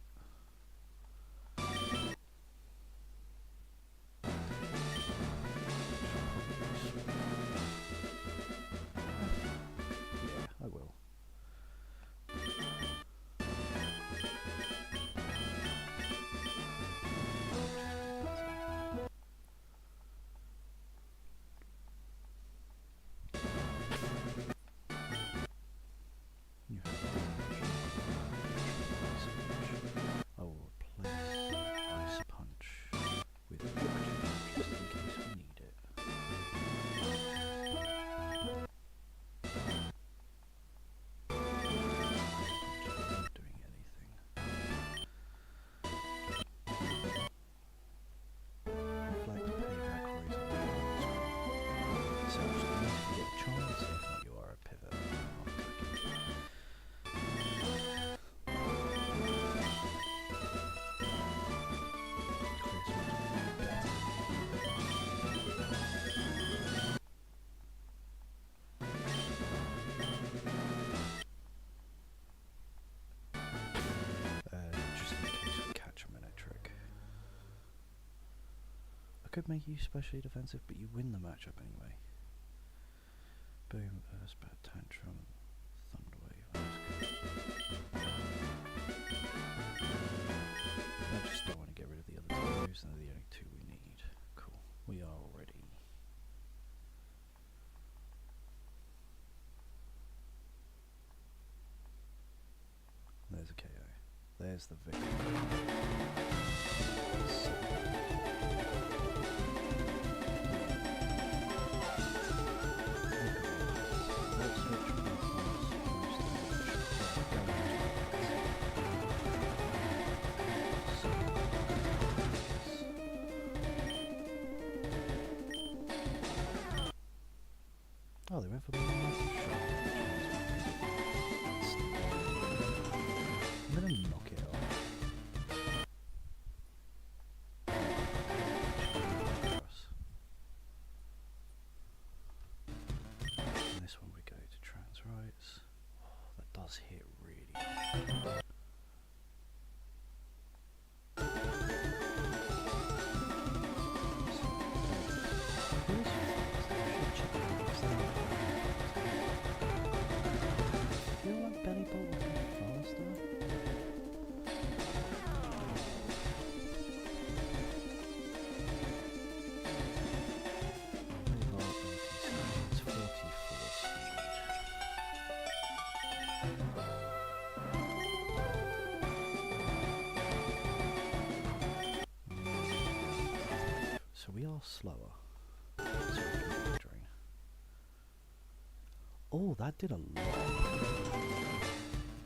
could make you specially defensive, but you win the matchup anyway. Boom, burst, bad tantrum, thunder wave. I just don't want to get rid of the other two moves, and they're the only two we need. Cool, we are ready. There's a KO. There's the victory. Oh, they went for the shot. I'm gonna knock it off. And this one we go to trans rights. Oh, that does hit really hard. So we are slower. So we can drain. Oh, that did a lot.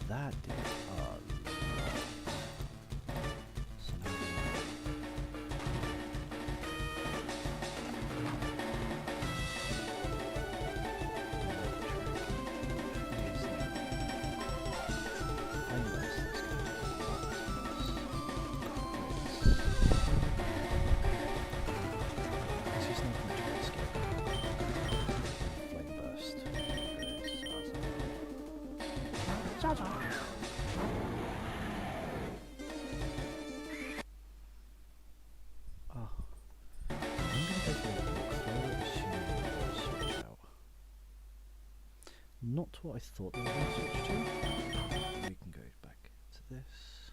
That did a lot. So now not what I thought they were going to switch to. We can go back to this.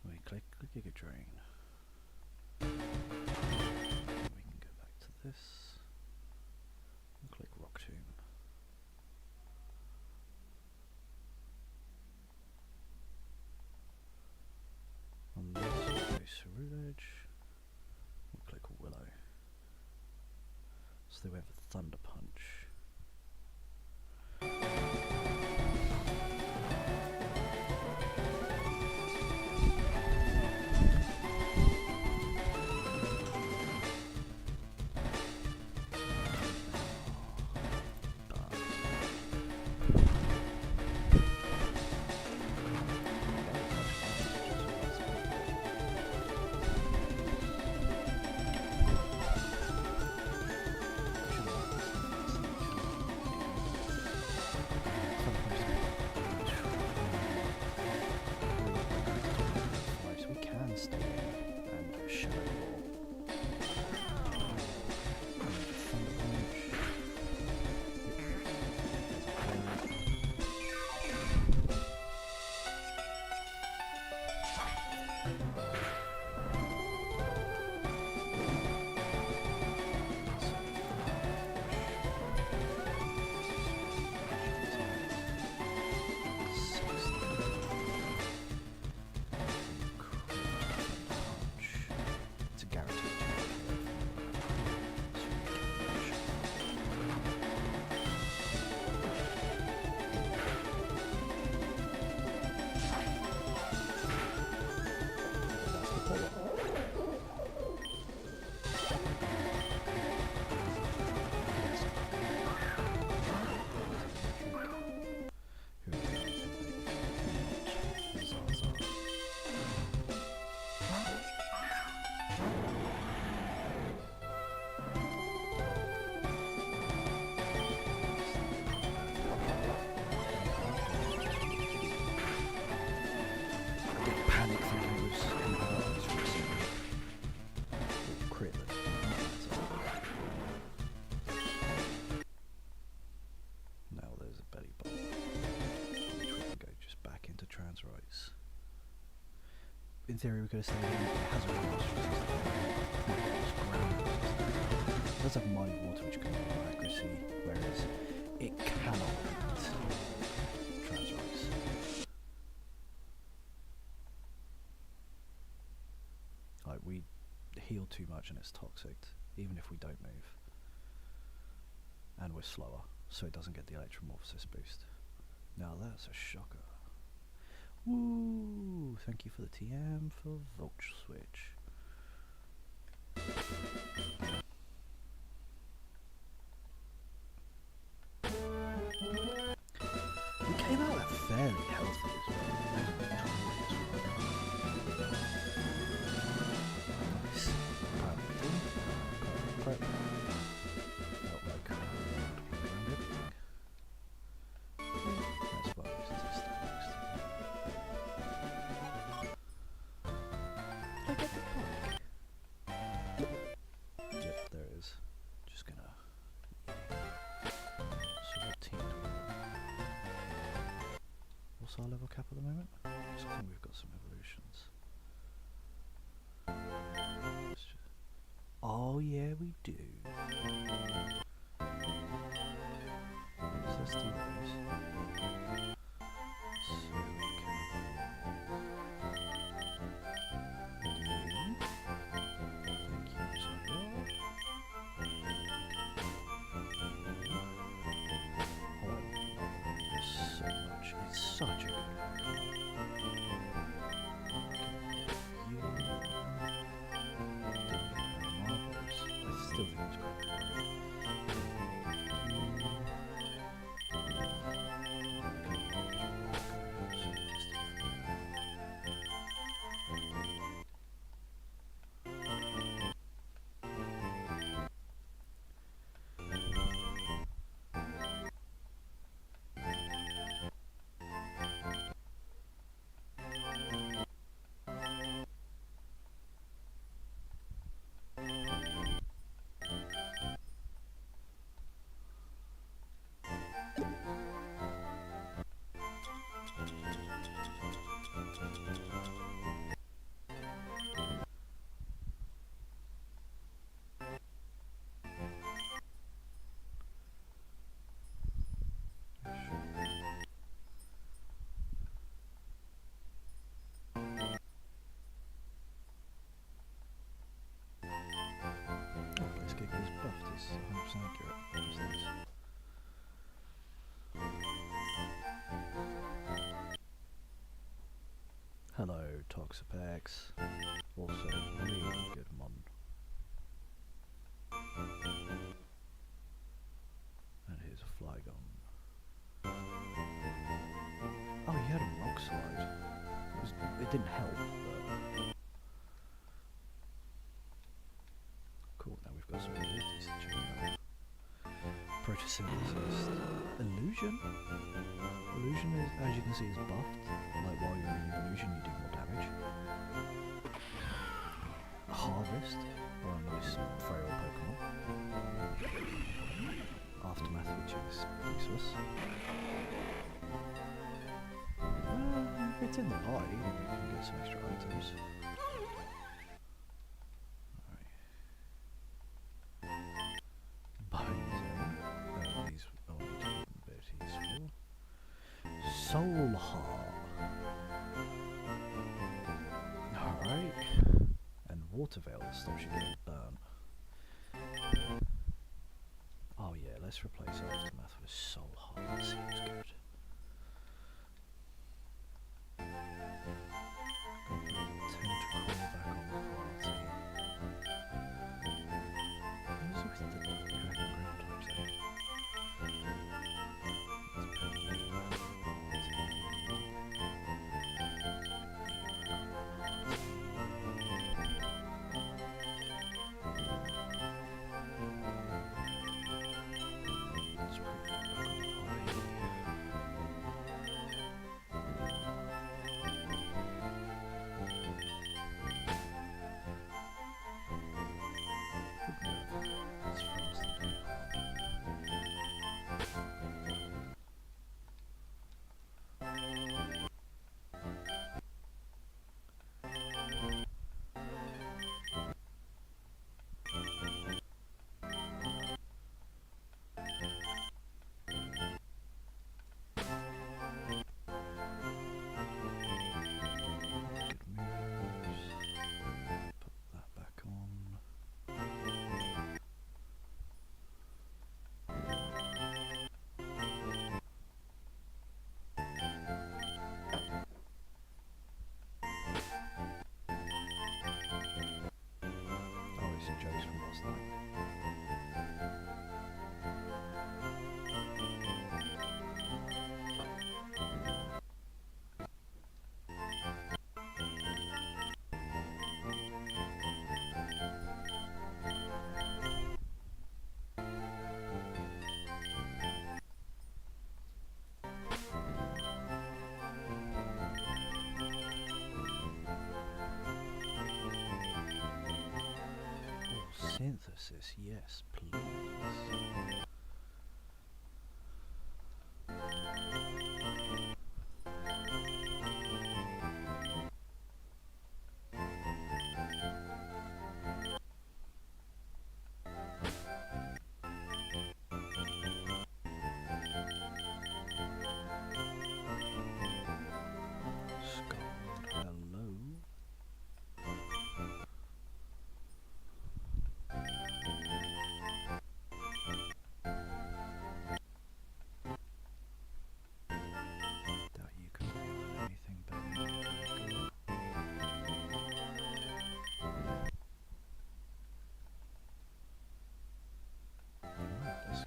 We click Giga Drain. We can go back to this. And click Rock Tomb. On this we'll go Ceruledge. We'll click Willow. So they went for Thunder Punch. in theory we could have said it has a ground it does have mighty water which can have accuracy, whereas it cannot beat trans rights. Like, we heal too much and it's toxic, even if we don't move. And we're slower, so it doesn't get the electromorphosis boost. Now that's a shocker. Woo! Thank you for the TM for Vulture Switch. We came out of that fairly healthy as well. Nice. Prep. Felt like around everything. That's why I was just next. Did I get the pike? Yep, there it is. Just gonna. So what team do we have? What's our level cap at the moment? So I think we've got some evolutions. Oh yeah, we do. So let's do those. So we can thank you, Isabel. Oh, I love this so much. It's such a good still think it's great. Is buffed is 100% accurate. That's nice. Hello, Toxapex. Also, really good mon. And here's a Flygon. Oh, he had a rock slide. It didn't help, but cool. Now we've got some abilities to check out. Photosynthesis. Illusion? Illusion, is, as you can see, is buffed. Like, while you're in illusion, you do more damage. Harvest. Oh, a nice feral Pokemon. Aftermath, which is useless. If it's in the party, then you can get some extra items. Soul Heart. Alright. And Water Veil that stops you getting burnt. Oh yeah, let's replace Aftermath with Soul Heart. That seems good. Tentacle back on the party. What's with the Dragon Ground types there? nemesis, yes, please.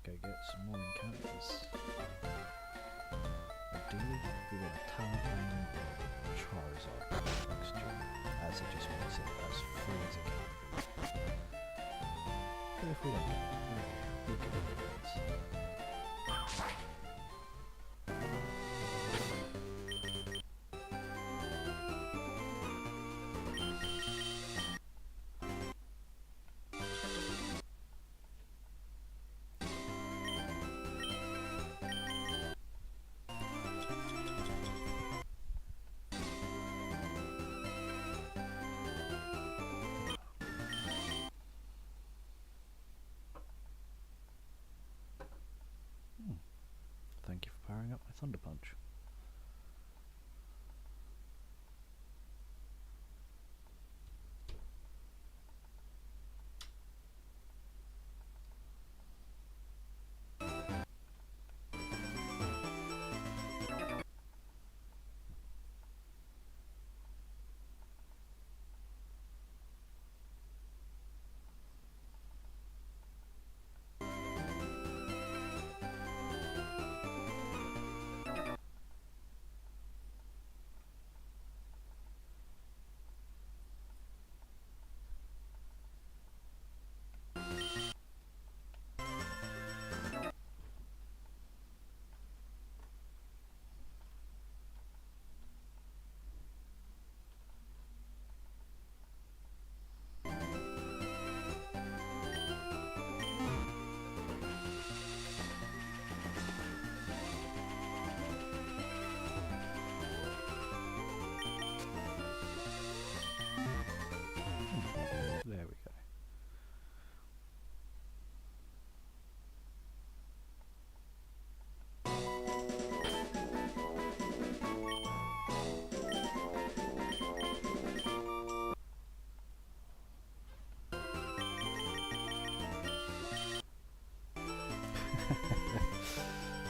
Go get some more encounters. Ideally, we want a Talonflame or Charizard next turn, as it just makes it as free as it can be. But if we don't get it, we can do it. Thank you for powering up my Thunder Punch. There we go.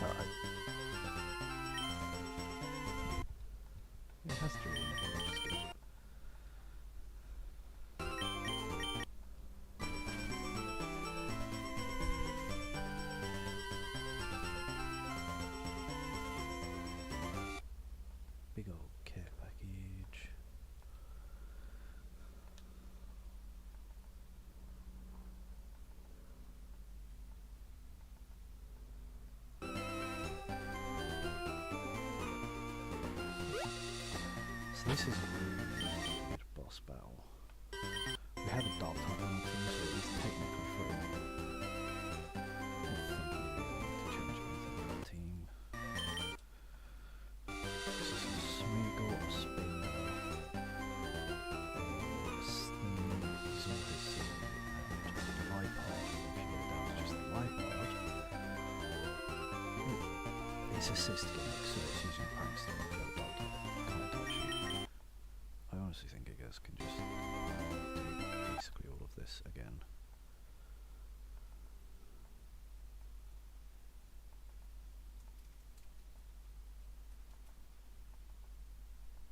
Alright. It has to be, which is good. Big old care package. So this is a really good boss battle. We have a dark type on the team, so it is technically free. I don't think we really need to change anything on the team. This is a Smeagol, a Spinner, a Sneasel, and a Lipard. If you go down to just the Lipard, it's assist gimmick, so it's using pranks to make the dark type. Can't touch you. I honestly think I guess can just do basically all of this again.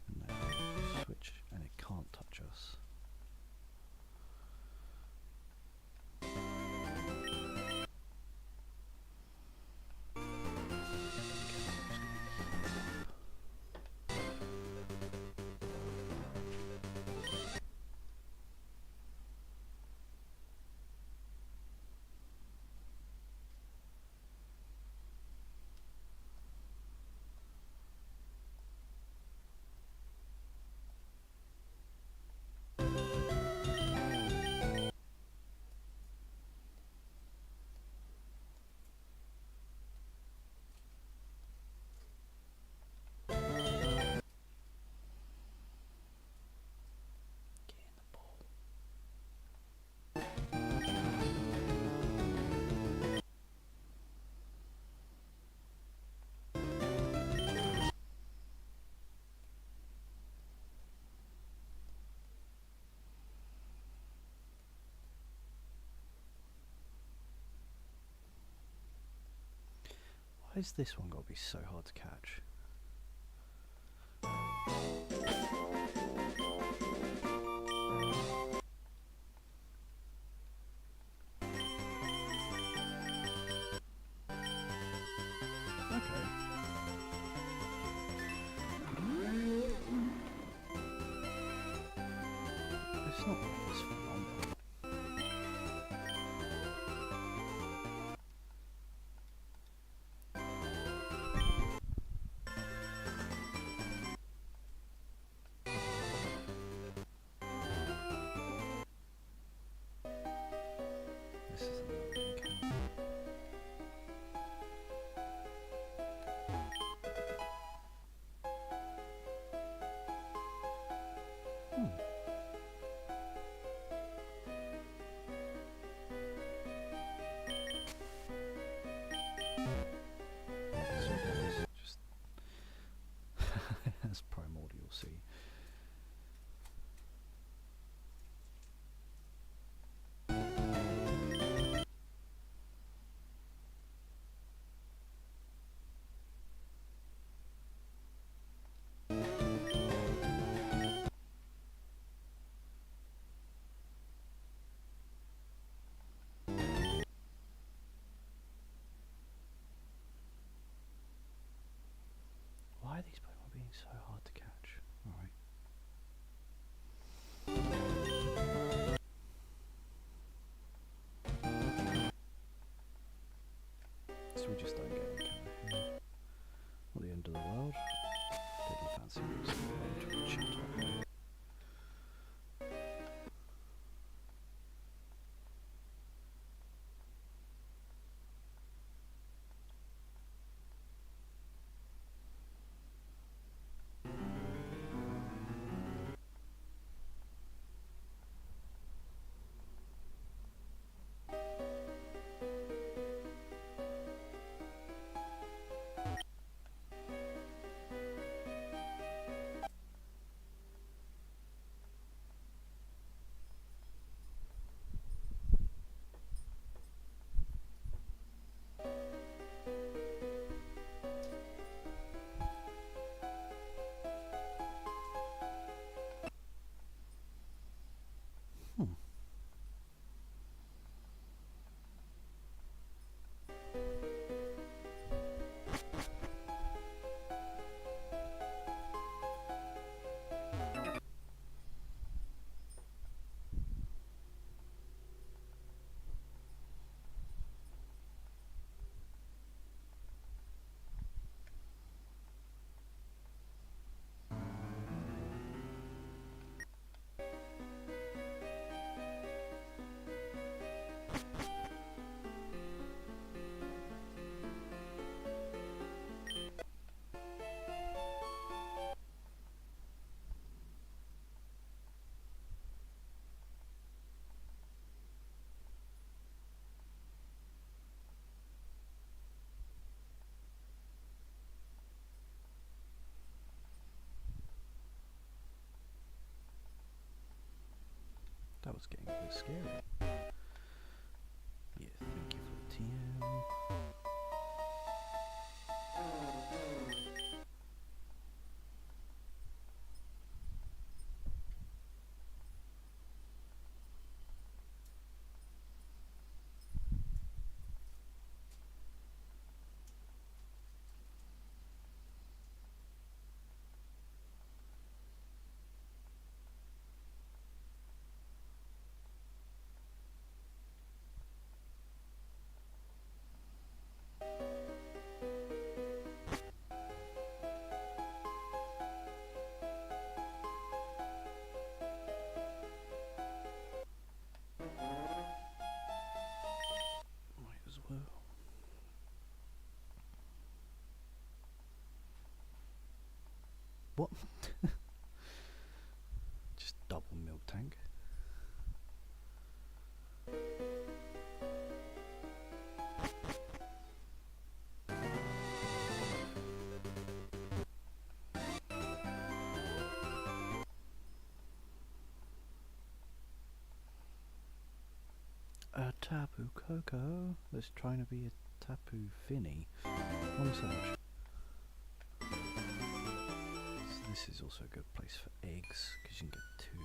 And then switch, and it can't touch us. Okay, is this one got to be so hard to catch? It's not like it's phenomenal. This is another encounter. So guys, just that's primordial sea. Why are these Pokemon being so hard to catch? Alright. So we just don't get an encounter here. Not the end of the world. Didn't fancy losing the world to a chat up there. That was getting a bit scary. Yeah, thank you for the TM. Might as well. What? Just double milk tank. A Tapu Koko that's trying to be a Tapu Finny. Long search. So this is also a good place for eggs, because you can get 2.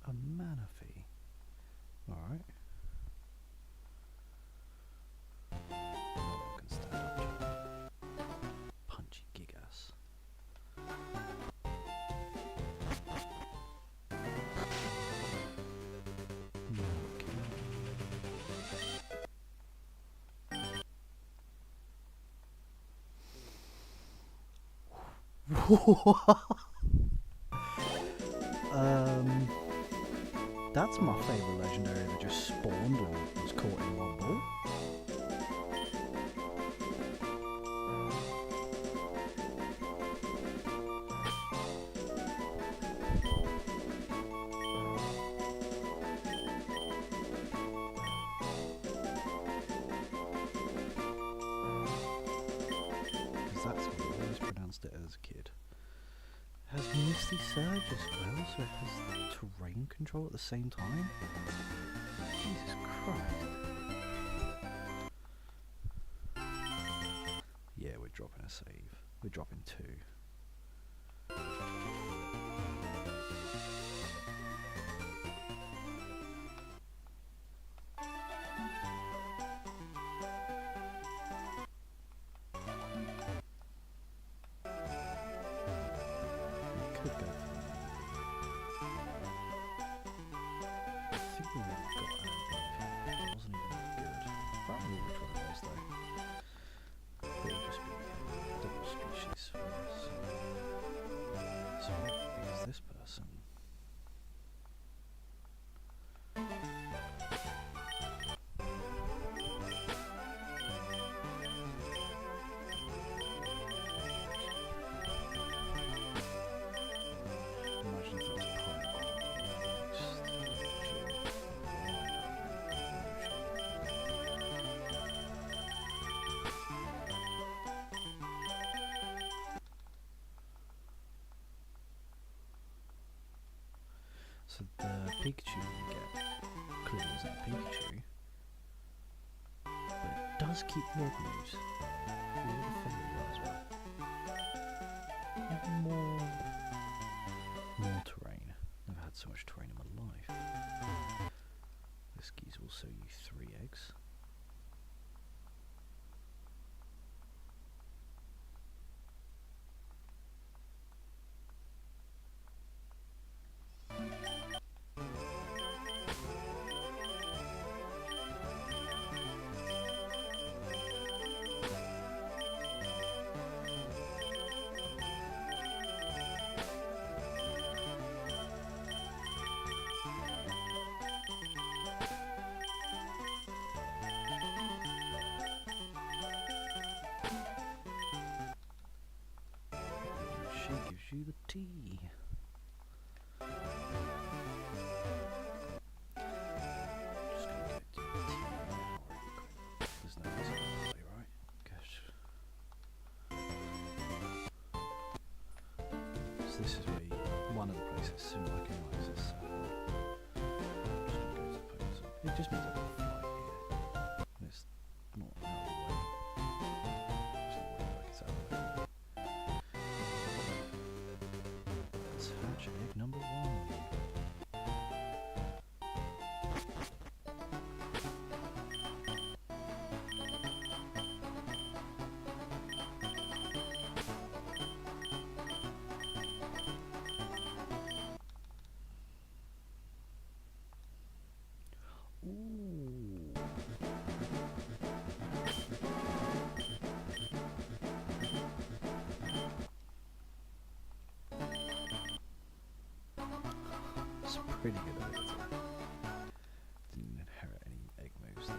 A Manaphy. Alright. No one can stand up to it. Punchy gigas. That's my favourite legendary that just spawned or was caught in one ball. Because that's what I always pronounced it as a kid. It has Misty Surge as well, so it has terrain control at the same time? Jesus Christ. Yeah, we're dropping a save. We're dropping 2. We could go for I think we got it wasn't even that good. Can't remember which one it was though. But it'll just be double species for us. So what is this person? Imagine if it was so the Pikachu you get clearly isn't a Pikachu, but it does keep red moves. What the fuck is that as well? More terrain. Never had so much terrain in my life. This gives also you 3 eggs. She gives you the tea. Just gonna go do the tea now really quick. There's no reason to play, right? Gosh. So this is where one of the places soon recognises this. Just gonna go to the place. It just means I can fly here. And it's not out of the way. It's not really like it's out of the way. Hatch egg number 1. pretty good at it. Didn't inherit any egg moves though.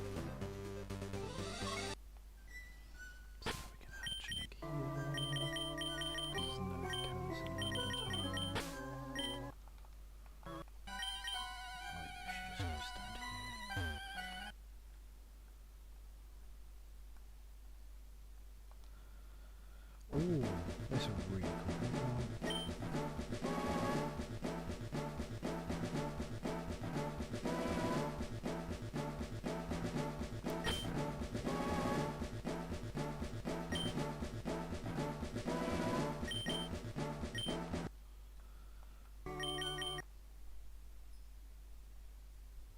So now we can hatch an egg here. There's no calories allowed at all. Oh, you should just go stand here. Ooh, that's a really cool one.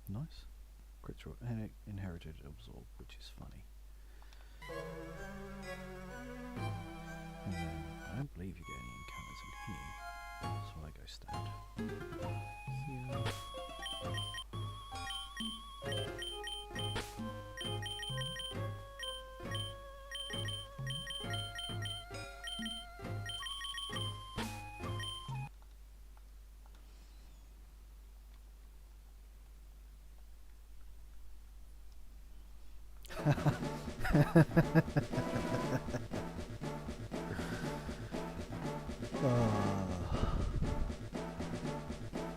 Nice. Critical inherited absorb, which is funny. And then I don't believe you get any encounters in here, so I go stand here.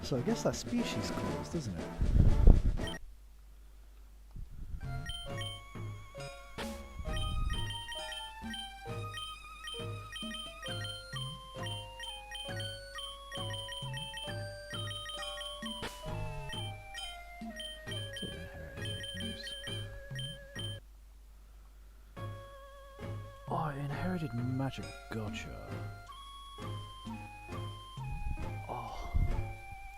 So I guess that species closed, doesn't it? Oh, inherited magic, gotcha. Oh,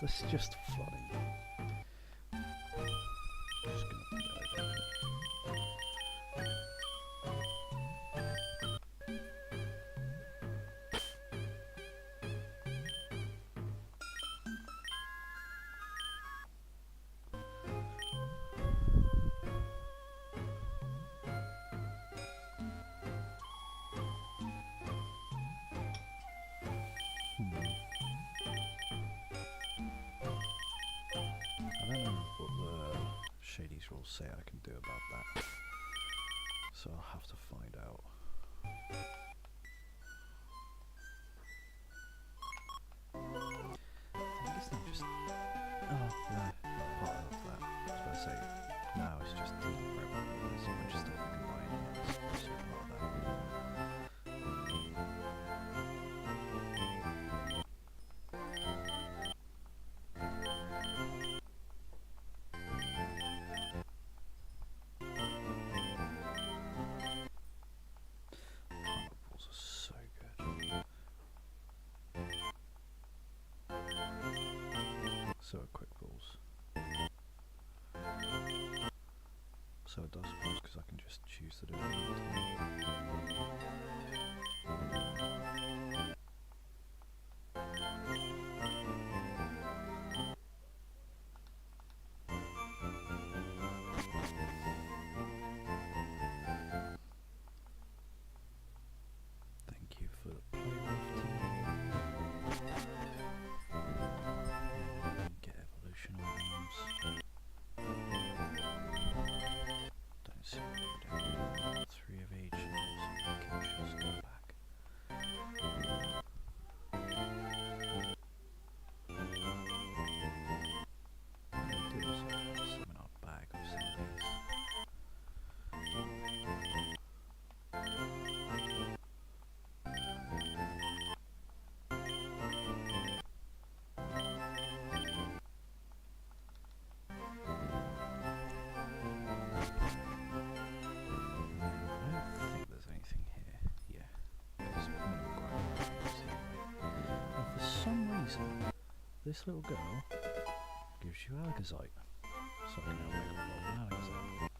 that's just funny. Just gonna put it over here. I don't know what the Shady's rules say I can do about that, so I'll have to find out. I guess I'm just... Oh, yeah, part of that. I was about to say, now it's just so I'm just not combining it. It's just part of that. Pineapples are so good. So are quick balls. So it does suppose because I can just choose to do it all the time. Thank you for the playlist. Get evolution items. Don't see what we do. 3 of each, so we can just go back. We do also have some in our bag of some of these. I don't think there's anything here. Yeah, because minimum grind items anyway. And for some reason, this little girl gives you alakazite. So I can now make a lot of alakazite.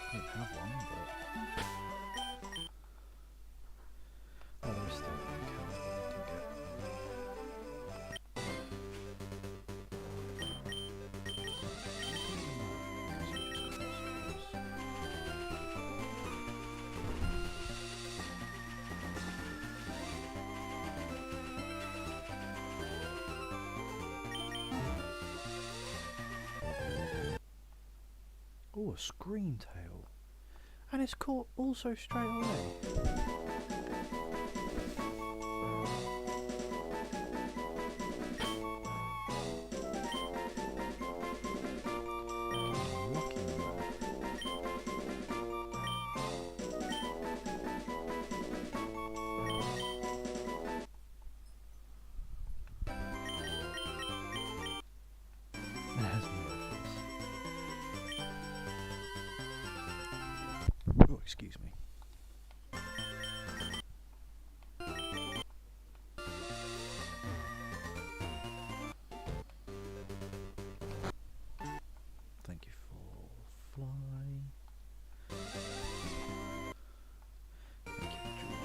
I didn't have one, but Oh, a scream tail. And it's caught also straight away. Oh, excuse me. Thank you for flying. Thank you for joining.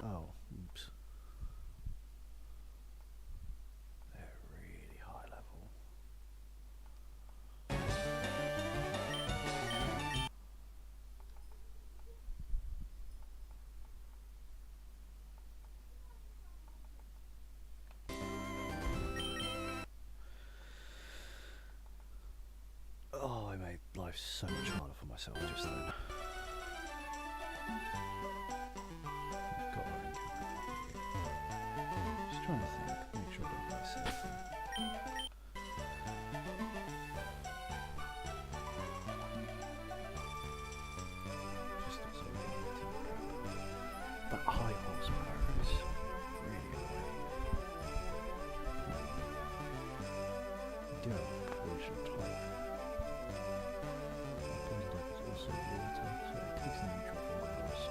Oh, oops. They're really high level. Oh, I made life so much harder for myself just then. Just trying to think, make sure I don't miss anything. Just as a that high horsepower is really annoying. Do have a poison type. Poison type is also water, so it takes the neutral from grass.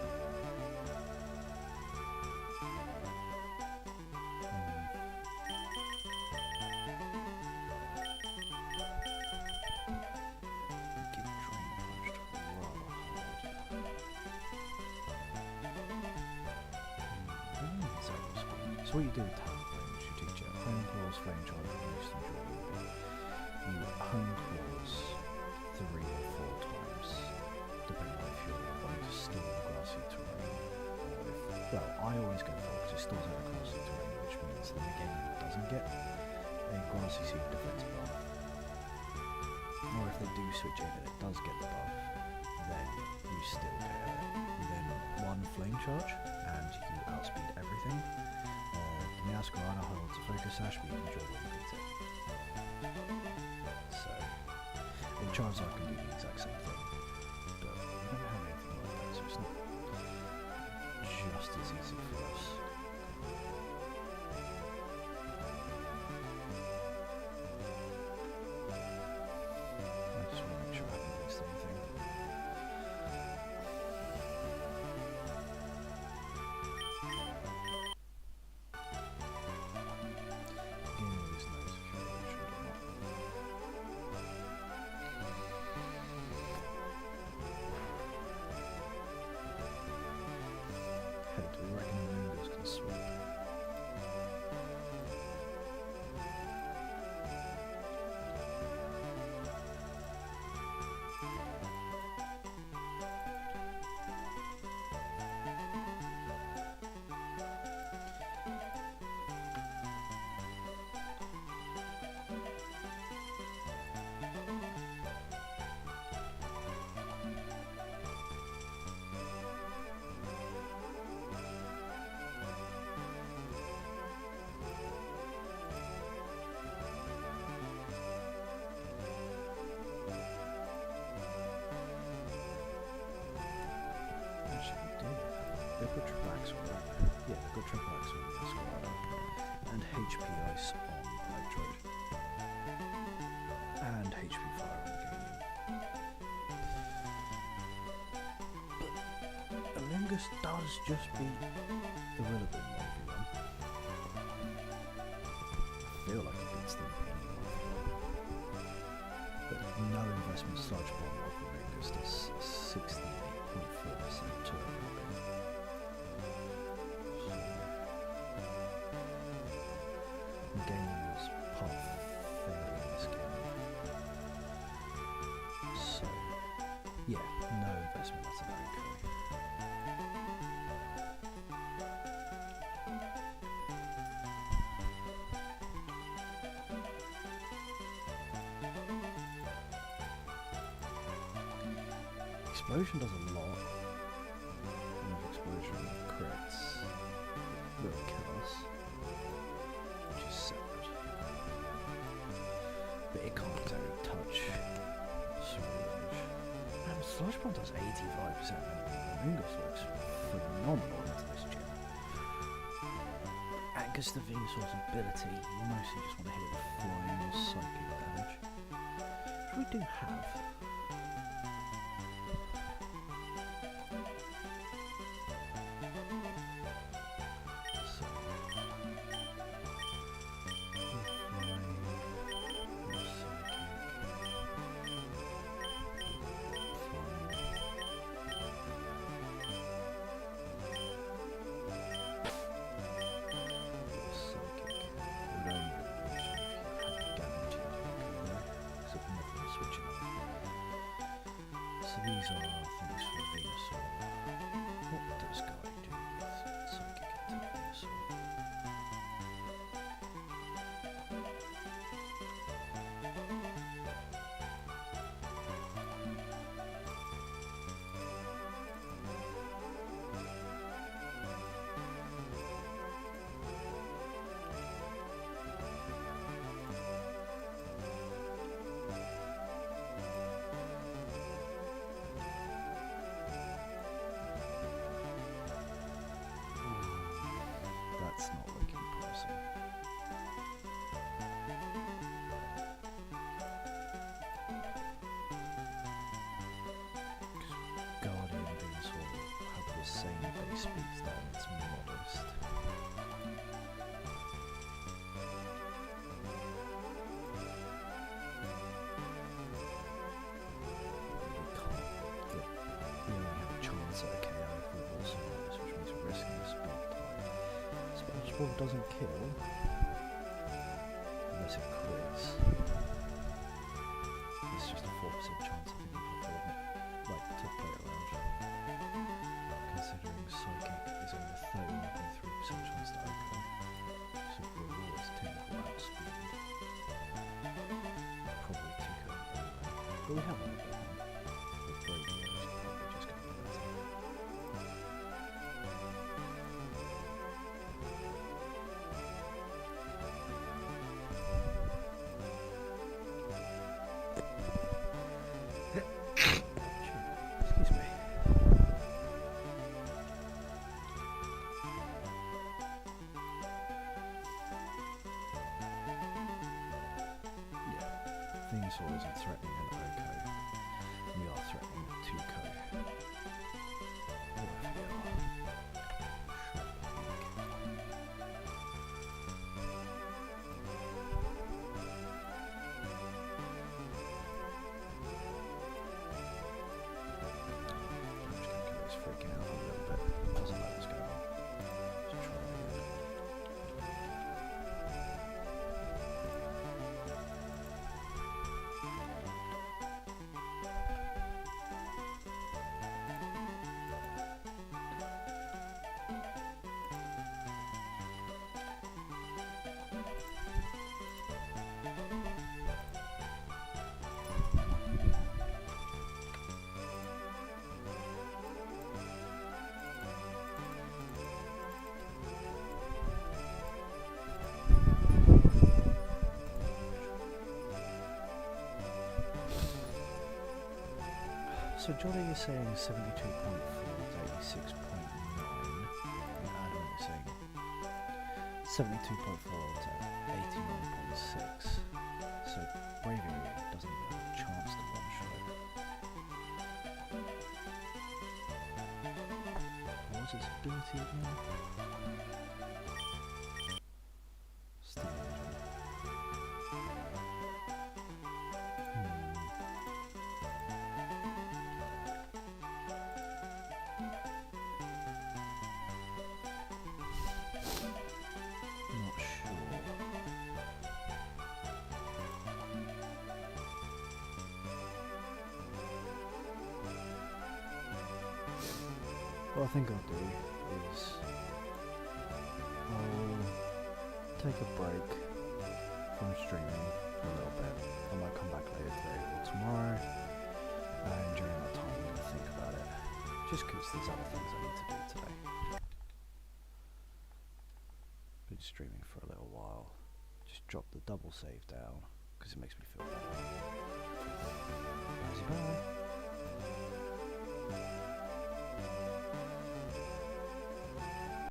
So what you do with talent flames, you teach it home claws, flame charge, release and draw. You home claws 3 or 4 times, depending on if you're wanting to store the grassy terrain, or if, well, I always go for it because it stores out the grassy terrain, which means that the game doesn't get a grassy seed defense buff. Or if they do switch in and it does get the buff, then you still get then 1 flame charge and you outspeed everything. Masquerada holds a focus sash, but you can draw one beat it. So, in Charizard can do the exact same thing, but we don't have anything like that, so it's not just as easy for us. I just want to make sure I haven't missed anything. Do we reckon the windows can sweep? They've got triple axe on that. Yeah, they've got triple axe on Masquerada and HP ice on Electrode and HP fire on Ganium. But Alingus does just beat the Rillaboom 1v1. I feel like it beats them in 1v1. But no investment sludge bomb off Alingus does 68.4% to Rillaboom. Gaming was path fairly in this game. So, yeah, no investment, that's about okay. Explosion does a lot. And if explosion crits, it will kill us, which is sad. But it can't exactly touch Surge. And Sludge Bomb does 85% and Moongus works phenomenal into this gym. And because the Venusaur's ability, you mostly just want to hit it with flying or psychic damage. Which we do have. So these are things for Venusaur. What does Guy do with Psychic into Venusaur? That's not looking promising. Guardian Venusaur have the same base speed stat, it's modest. We only have a chance at a KO if we're also modest, which means we're risking a speed type. Sludge Bomb doesn't kill unless it crits. It's just a 4% chance I think we can afford it, like to play it around. Considering Psychic is only a 31.3% chance to OHKO, so if we're always technical outspeed, probably TK anyway. But we have a little bit of with Radio is probably just going to be better. Excuse me. Yeah, Venusaur isn't threatening an OHKO. We are threatening a 2KO. Or if we are, is freaking out a little bit. Doesn't know what's going on. Let's try it again. So Johnny is saying 72.4 to 86.9, and Adam is saying 72.4 to 89.6. So Braviary doesn't even have a chance to one-shot. What was its ability again? Steam Engine. Not sure. What I think I'll do is I'll take a break from streaming for a little bit. I might come back later today or tomorrow, and during that time I'm going to think about just because there's other things I need to do today. Been streaming for a little while. Just drop the double save down because it makes me feel better.